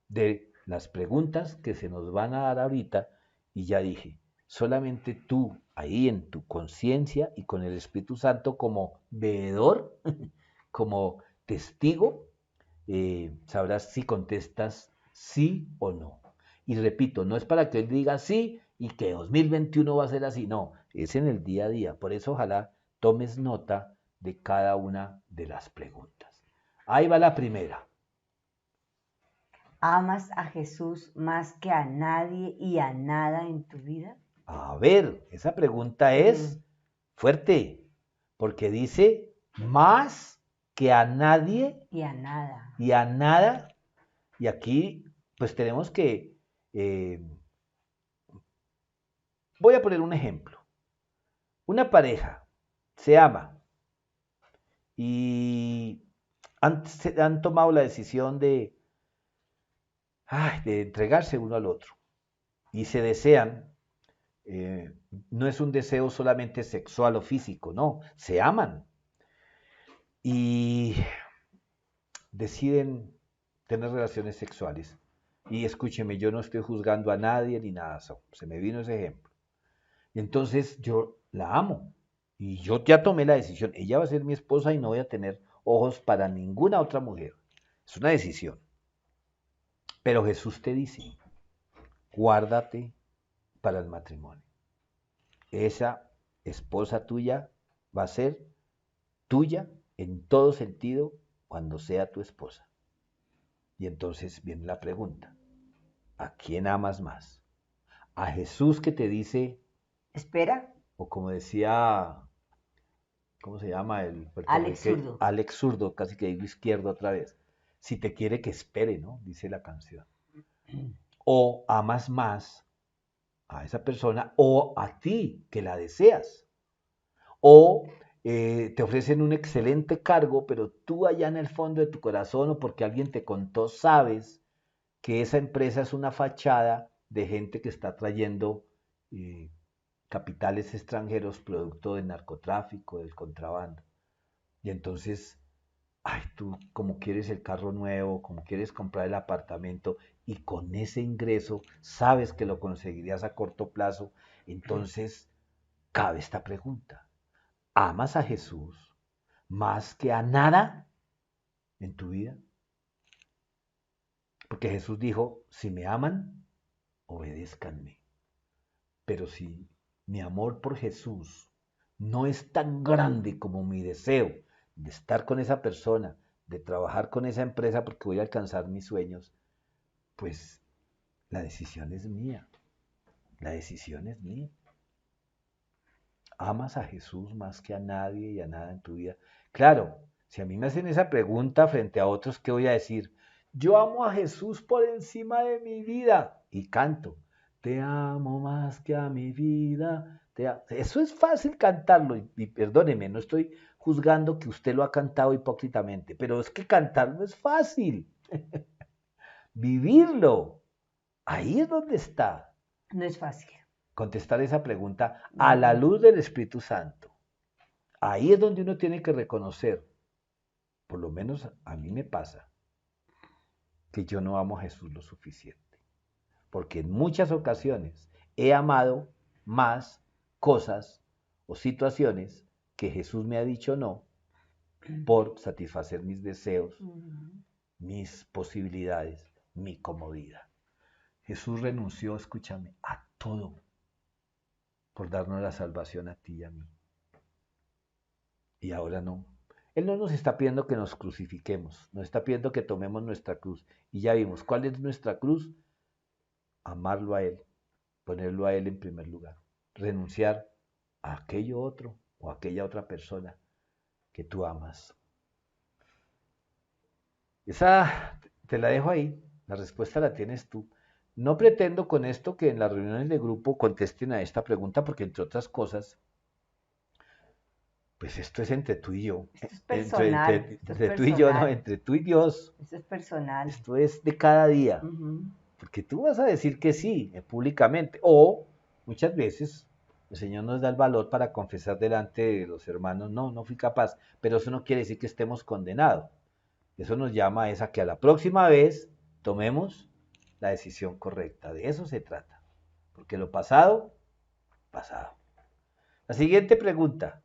de las preguntas que se nos van a dar ahorita. Y ya dije, solamente tú, ahí en tu conciencia y con el Espíritu Santo como veedor, como testigo, sabrás si contestas sí o no. Y repito, no es para que él diga sí y que 2021 va a ser así, no, es en el día a día. Por eso ojalá tomes nota de cada una de las preguntas. Ahí va la primera. ¿Amas a Jesús más que a nadie y a nada en tu vida? A ver, esa pregunta es fuerte, porque dice más que a nadie Y a nada. y a nada. Y aquí pues tenemos que, voy a poner un ejemplo. Una pareja se ama y han tomado la decisión de entregarse uno al otro y se desean. No es un deseo solamente sexual o físico, no, se aman y deciden tener relaciones sexuales. Y escúcheme, yo no estoy juzgando a nadie ni nada, se me vino ese ejemplo. Entonces yo la amo y yo ya tomé la decisión, ella va a ser mi esposa y no voy a tener ojos para ninguna otra mujer. Es una decisión. Pero Jesús te dice, guárdate para el matrimonio. Esa esposa tuya va a ser tuya en todo sentido cuando sea tu esposa. Y entonces viene la pregunta, ¿a quién amas más? ¿A Jesús que te dice, espera, o como decía, ¿cómo se llama el Alex puertorriqueño? Zurdo? Alex Zurdo, casi que digo izquierdo otra vez. Si te quiere que espere, ¿no? Dice la canción. O amas más a esa persona o a ti que la deseas. O te ofrecen un excelente cargo, pero tú allá en el fondo de tu corazón o porque alguien te contó, sabes que esa empresa es una fachada de gente que está trayendo capitales extranjeros producto del narcotráfico, del contrabando. Y entonces, ay, tú como quieres el carro nuevo, como quieres comprar el apartamento y con ese ingreso sabes que lo conseguirías a corto plazo, entonces cabe esta pregunta. ¿Amas a Jesús más que a nada en tu vida? Porque Jesús dijo, si me aman, obedézcanme. Pero si mi amor por Jesús no es tan grande como mi deseo de estar con esa persona, de trabajar con esa empresa porque voy a alcanzar mis sueños, pues la decisión es mía. La decisión es mía. ¿Amas a Jesús más que a nadie y a nada en tu vida? Claro, si a mí me hacen esa pregunta frente a otros, ¿qué voy a decir? Yo amo a Jesús por encima de mi vida. Y canto, te amo más que a mi vida. Eso es fácil cantarlo. Y perdóneme, no estoy juzgando que usted lo ha cantado hipócritamente, pero es que cantarlo es fácil. Vivirlo, ahí es donde está. No es fácil. Contestar esa pregunta a la luz del Espíritu Santo. Ahí es donde uno tiene que reconocer, por lo menos a mí me pasa, que yo no amo a Jesús lo suficiente. Porque en muchas ocasiones he amado más cosas o situaciones que Jesús me ha dicho no por satisfacer mis deseos, mis posibilidades, mi comodidad. Jesús renunció, escúchame, a todo por darnos la salvación a ti y a mí. Y ahora no. Él no nos está pidiendo que nos crucifiquemos, nos está pidiendo que tomemos nuestra cruz. Y ya vimos, ¿cuál es nuestra cruz? Amarlo a Él, ponerlo a Él en primer lugar. Renunciar a aquello otro o a aquella otra persona que tú amas. Esa te la dejo ahí, la respuesta la tienes tú. No pretendo con esto que en las reuniones de grupo contesten a esta pregunta, porque entre otras cosas, pues esto es entre tú y yo. Esto es personal. Entre tú y yo, no, entre tú y Dios. Esto es personal. Esto es de cada día. Porque tú vas a decir que sí, públicamente. O muchas veces el Señor nos da el valor para confesar delante de los hermanos, no, no fui capaz. Pero eso no quiere decir que estemos condenados. Eso nos llama a esa que a la próxima vez tomemos la decisión correcta. De eso se trata. Porque lo pasado, pasado. La siguiente pregunta.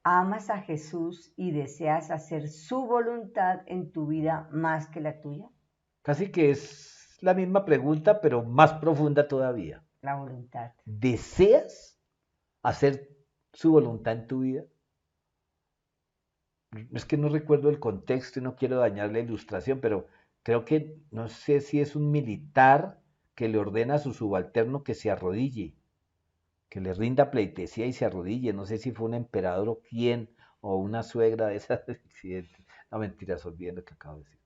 ¿Amas a Jesús y deseas hacer su voluntad en tu vida más que la tuya? Casi que es la misma pregunta, pero más profunda todavía. La voluntad. ¿Deseas hacer su voluntad en tu vida? Es que no recuerdo el contexto y no quiero dañar la ilustración, pero creo que no sé si es un militar que le ordena a su subalterno que se arrodille, que le rinda pleitesía y se arrodille. No sé si fue un emperador o quién, o una suegra de esas accidentes. No, mentiras, olviden lo que acabo de decir.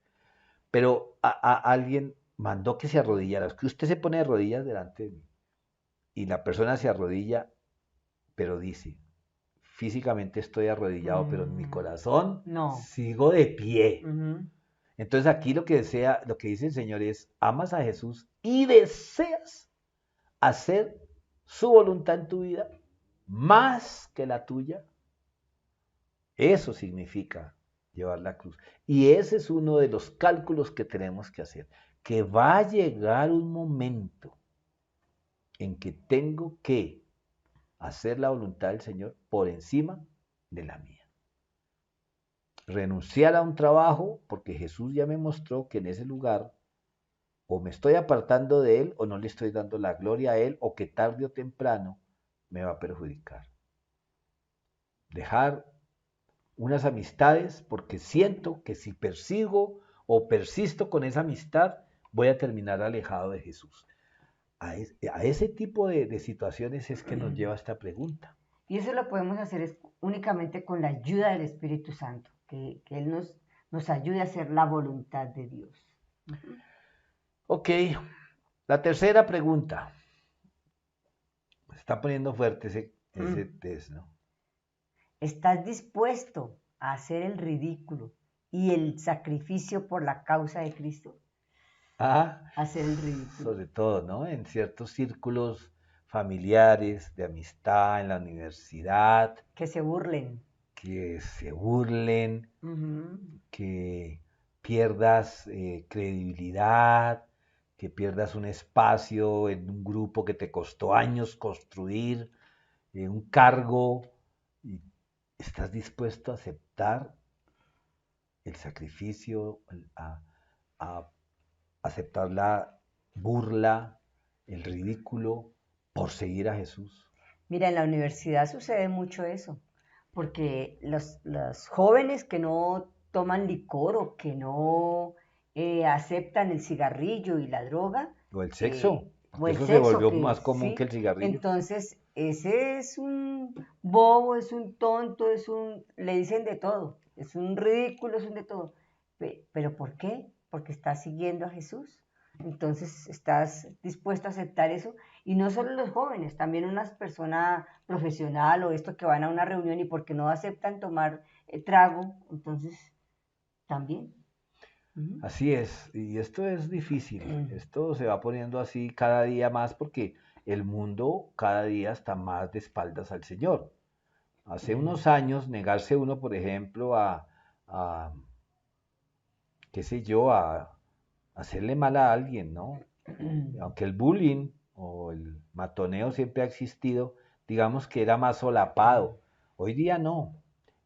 Pero a alguien mandó que se arrodillara. Es que usted se pone de rodillas delante de mí. Y la persona se arrodilla, pero dice, físicamente estoy arrodillado, pero en mi corazón no. Sigo de pie. Entonces aquí lo que dice el Señor es, amas a Jesús y deseas hacer su voluntad en tu vida más que la tuya. Eso significa llevar la cruz. Y ese es uno de los cálculos que tenemos que hacer, que va a llegar un momento en que tengo que hacer la voluntad del Señor por encima de la mía. Renunciar a un trabajo porque Jesús ya me mostró que en ese lugar o me estoy apartando de Él o no le estoy dando la gloria a Él o que tarde o temprano me va a perjudicar. Dejar unas amistades porque siento que si persigo o persisto con esa amistad voy a terminar alejado de Jesús. A ese tipo de situaciones es que nos lleva esta pregunta. Y eso lo podemos hacer únicamente con la ayuda del Espíritu Santo, que Él nos ayude a hacer la voluntad de Dios. Ok, la tercera pregunta. Se está poniendo fuerte ese test, ¿no? ¿Estás dispuesto a hacer el ridículo y el sacrificio por la causa de Cristo? Hacer el ridículo. Sobre todo, ¿no? En ciertos círculos familiares, de amistad, en la universidad. Que se burlen. Que se burlen, que pierdas credibilidad, que pierdas un espacio en un grupo que te costó años construir, un cargo, y estás dispuesto a aceptar el sacrificio, a aceptar la burla, el ridículo por seguir a Jesús. Mira, en la universidad sucede mucho eso, porque los jóvenes que no toman licor o que no aceptan el cigarrillo y la droga, O el sexo, eh, o porque el eso se sexo, volvió que más común que sí, el cigarrillo. entonces ese es un bobo, es un tonto, le dicen de todo, es un ridículo, es un de todo. ¿Pero por qué? Porque estás siguiendo a Jesús. Entonces estás dispuesto a aceptar eso. Y no solo los jóvenes, también unas personas profesional o esto que van a una reunión y porque no aceptan tomar trago, entonces también. Ujú. Así es, y esto es difícil, esto se va poniendo así cada día más porque el mundo cada día está más de espaldas al Señor. Hace unos años, negarse uno, por ejemplo, a qué sé yo, a hacerle mal a alguien, ¿no? Aunque el bullying o el matoneo siempre ha existido, digamos que era más solapado. Hoy día no.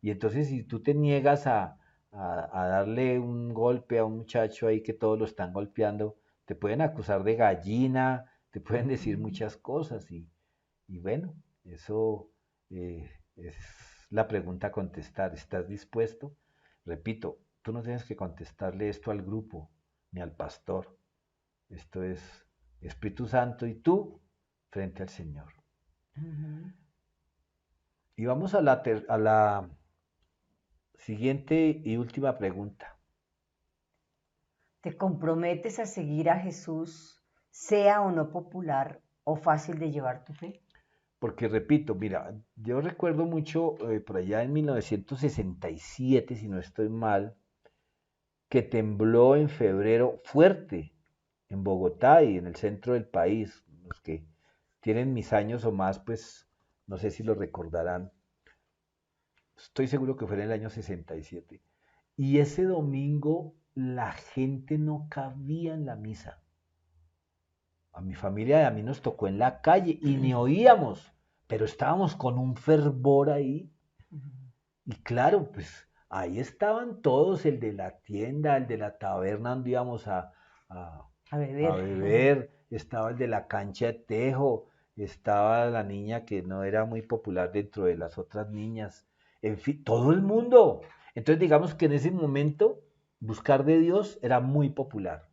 Y entonces si tú te niegas a darle un golpe a un muchacho ahí que todos lo están golpeando, te pueden acusar de gallina, te pueden decir muchas cosas. Y bueno, eso es la pregunta a contestar. ¿Estás dispuesto? Repito, tú no tienes que contestarle esto al grupo ni al pastor. Esto es Espíritu Santo y tú frente al Señor. Ujú. Y vamos a la siguiente y última pregunta. ¿Te comprometes a seguir a Jesús, sea o no popular o fácil de llevar tu fe? Porque repito, mira, yo recuerdo mucho por allá en 1967, si no estoy mal, que tembló en febrero fuerte en Bogotá y en el centro del país. Los que tienen mis años o más, pues no sé si lo recordarán. Estoy seguro que fue en el año 67. Y ese domingo la gente no cabía en la misa. A mi familia y a mí nos tocó en la calle y ni oíamos, pero estábamos con un fervor ahí. Y claro, pues ahí estaban todos, el de la tienda, el de la taberna donde íbamos a, A a beber. beber, estaba el de la cancha de tejo, estaba la niña que no era muy popular dentro de las otras niñas, en fin, todo el mundo. Entonces digamos que en ese momento buscar de Dios era muy popular.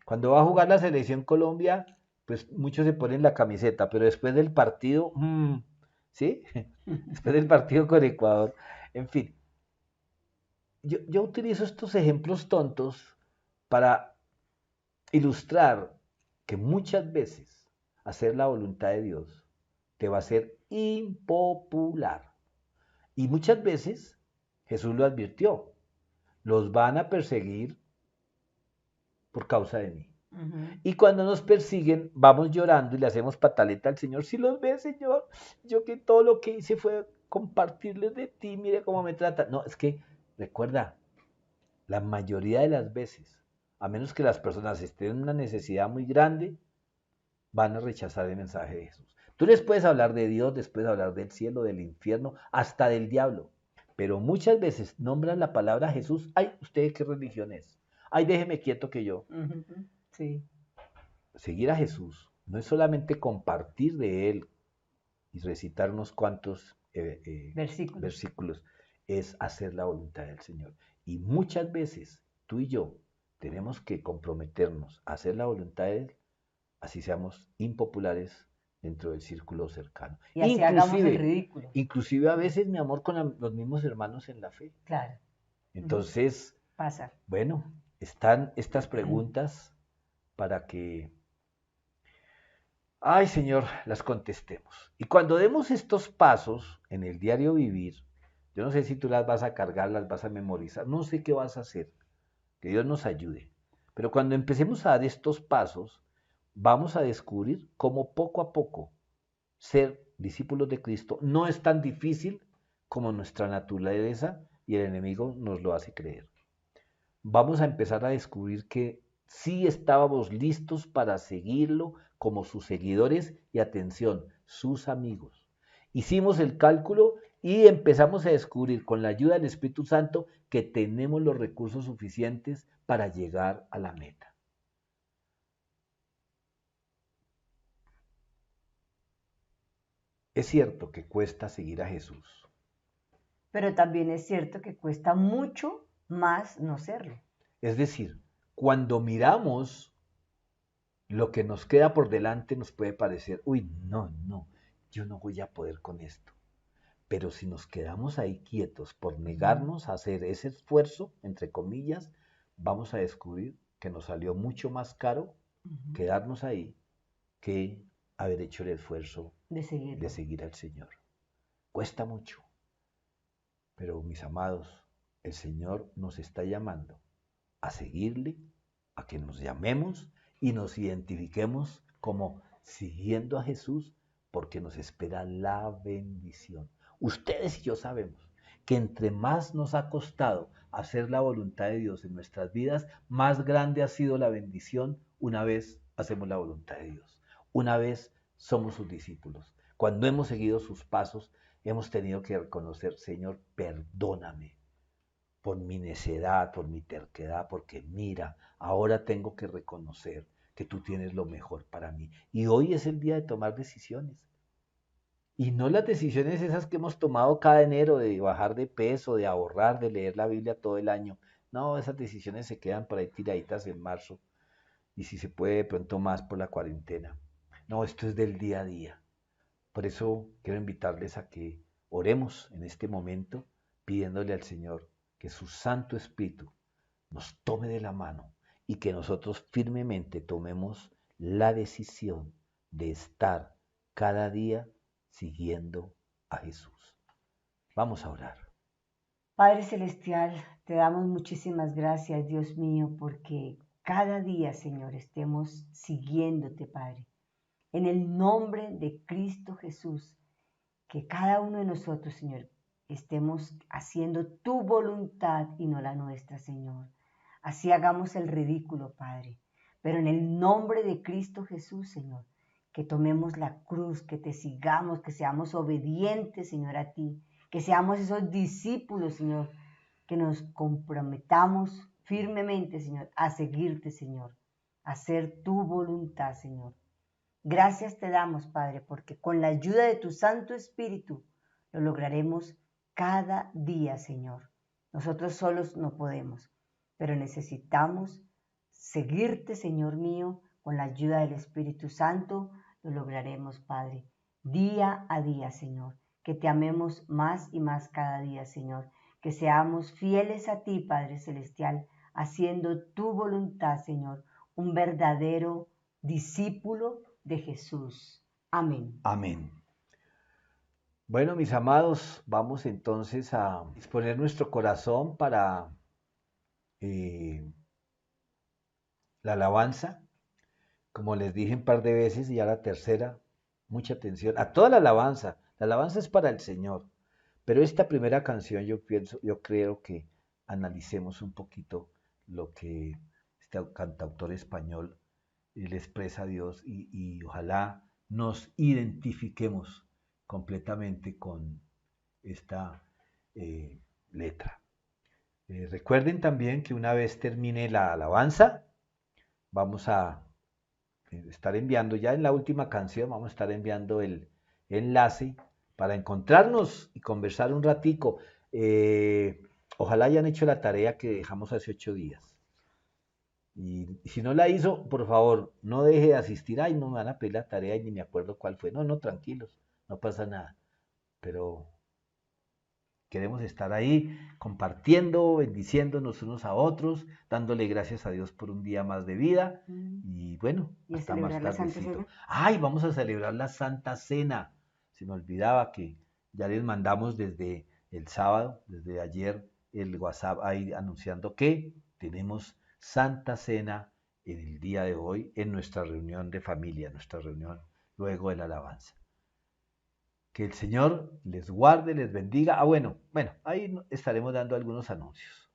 Cuando va a jugar la selección Colombia, pues muchos se ponen la camiseta, pero después del partido, ¿sí? Después del partido con Ecuador, en fin, yo utilizo estos ejemplos tontos para ilustrar que muchas veces hacer la voluntad de Dios te va a ser impopular. Y muchas veces Jesús lo advirtió, los van a perseguir por causa de mí. Ujú. Y cuando nos persiguen, vamos llorando y le hacemos pataleta al Señor. Si los ve, Señor, yo que todo lo que hice fue compartirles de ti, mire cómo me trata. No, es que recuerda, la mayoría de las veces, a menos que las personas estén en una necesidad muy grande, van a rechazar el mensaje de Jesús. Tú les puedes hablar de Dios, les puedes hablar del cielo, del infierno, hasta del diablo. Pero muchas veces nombran la palabra Jesús. Ay, ¿usted qué religión es? Ay, déjeme quieto que yo. Ujú. Sí. Seguir a Jesús no es solamente compartir de Él y recitar unos cuantos Versículos. versículos, es hacer la voluntad del Señor. Y muchas veces tú y yo tenemos que comprometernos a hacer la voluntad de Él, así seamos impopulares dentro del círculo cercano. Y así hagamos el Inclusive, ridículo. inclusive a veces, mi amor, con los mismos hermanos en la fe. Claro. Ujú. Entonces, Pasa. bueno, están estas preguntas para que ay, Señor, las contestemos. Y cuando demos estos pasos en el diario vivir, yo no sé si tú las vas a cargar, las vas a memorizar, no sé qué vas a hacer, que Dios nos ayude. Pero cuando empecemos a dar estos pasos, vamos a descubrir cómo poco a poco ser discípulos de Cristo no es tan difícil como nuestra naturaleza y el enemigo nos lo hace creer. Vamos a empezar a descubrir que sí estábamos listos para seguirlo como sus seguidores y atención, sus amigos. Hicimos el cálculo y empezamos a descubrir con la ayuda del Espíritu Santo que tenemos los recursos suficientes para llegar a la meta. Es cierto que cuesta seguir a Jesús. Pero también es cierto que cuesta mucho más no serlo. Es decir, cuando miramos lo que nos queda por delante nos puede parecer, uy, no, yo no voy a poder con esto. Pero si nos quedamos ahí quietos por negarnos a hacer ese esfuerzo, entre comillas, vamos a descubrir que nos salió mucho más caro quedarnos ahí que haber hecho el esfuerzo de seguir al Señor. Cuesta mucho, pero mis amados, el Señor nos está llamando a seguirle, a que nos llamemos y nos identifiquemos como siguiendo a Jesús, porque nos espera la bendición. Ustedes y yo sabemos que entre más nos ha costado hacer la voluntad de Dios en nuestras vidas, más grande ha sido la bendición una vez hacemos la voluntad de Dios, una vez somos sus discípulos. Cuando hemos seguido sus pasos, hemos tenido que reconocer, Señor, perdóname por mi necedad, por mi terquedad, porque mira, ahora tengo que reconocer que tú tienes lo mejor para mí. Y hoy es el día de tomar decisiones. Y no las decisiones esas que hemos tomado cada enero de bajar de peso, de ahorrar, de leer la Biblia todo el año. No, esas decisiones se quedan por ahí tiraditas en marzo. Y si se puede, de pronto más por la cuarentena. No, esto es del día a día. Por eso quiero invitarles a que oremos en este momento pidiéndole al Señor que su Santo Espíritu nos tome de la mano y que nosotros firmemente tomemos la decisión de estar cada día siguiendo a Jesús. Vamos a orar. Padre Celestial, te damos muchísimas gracias, Dios mío, porque cada día, Señor, estemos siguiéndote, Padre. En el nombre de Cristo Jesús, que cada uno de nosotros, Señor, estemos haciendo tu voluntad y no la nuestra, Señor. Así hagamos el ridículo, Padre. Pero en el nombre de Cristo Jesús, Señor, que tomemos la cruz, que te sigamos, que seamos obedientes, Señor, a ti, que seamos esos discípulos, Señor, que nos comprometamos firmemente, Señor, a seguirte, Señor, a hacer tu voluntad, Señor. Gracias te damos, Padre, porque con la ayuda de tu Santo Espíritu lo lograremos cada día, Señor. Nosotros solos no podemos, pero necesitamos seguirte, Señor mío, con la ayuda del Espíritu Santo lo lograremos, Padre, día a día, Señor. Que te amemos más y más cada día, Señor. Que seamos fieles a ti, Padre Celestial, haciendo tu voluntad, Señor, un verdadero discípulo de Jesús. Amén. Amén. Bueno, mis amados, vamos entonces a disponer nuestro corazón para la alabanza. Como les dije un par de veces, y ya la tercera, mucha atención a toda la alabanza. La alabanza es para el Señor. Pero esta primera canción yo creo que analicemos un poquito lo que este cantautor español le expresa a Dios y ojalá nos identifiquemos completamente con esta letra. Recuerden también que una vez termine la alabanza, vamos a estar enviando, ya en la última canción, vamos a estar enviando el enlace para encontrarnos y conversar un ratico. Ojalá hayan hecho la tarea que dejamos hace 8 días. Y si no la hizo, por favor, no deje de asistir. Ay, no me van a pedir la tarea y ni me acuerdo cuál fue. No, tranquilos, no pasa nada. Pero queremos estar ahí compartiendo, bendiciéndonos unos a otros, dándole gracias a Dios por un día más de vida. Y bueno, hasta más tardecito. Ay, vamos a celebrar la Santa Cena. Se me olvidaba que ya les mandamos desde el sábado, desde ayer, el WhatsApp ahí anunciando que tenemos Santa Cena en el día de hoy en nuestra reunión de familia, nuestra reunión luego de la alabanza. Que el Señor les guarde, les bendiga. Bueno, ahí estaremos dando algunos anuncios.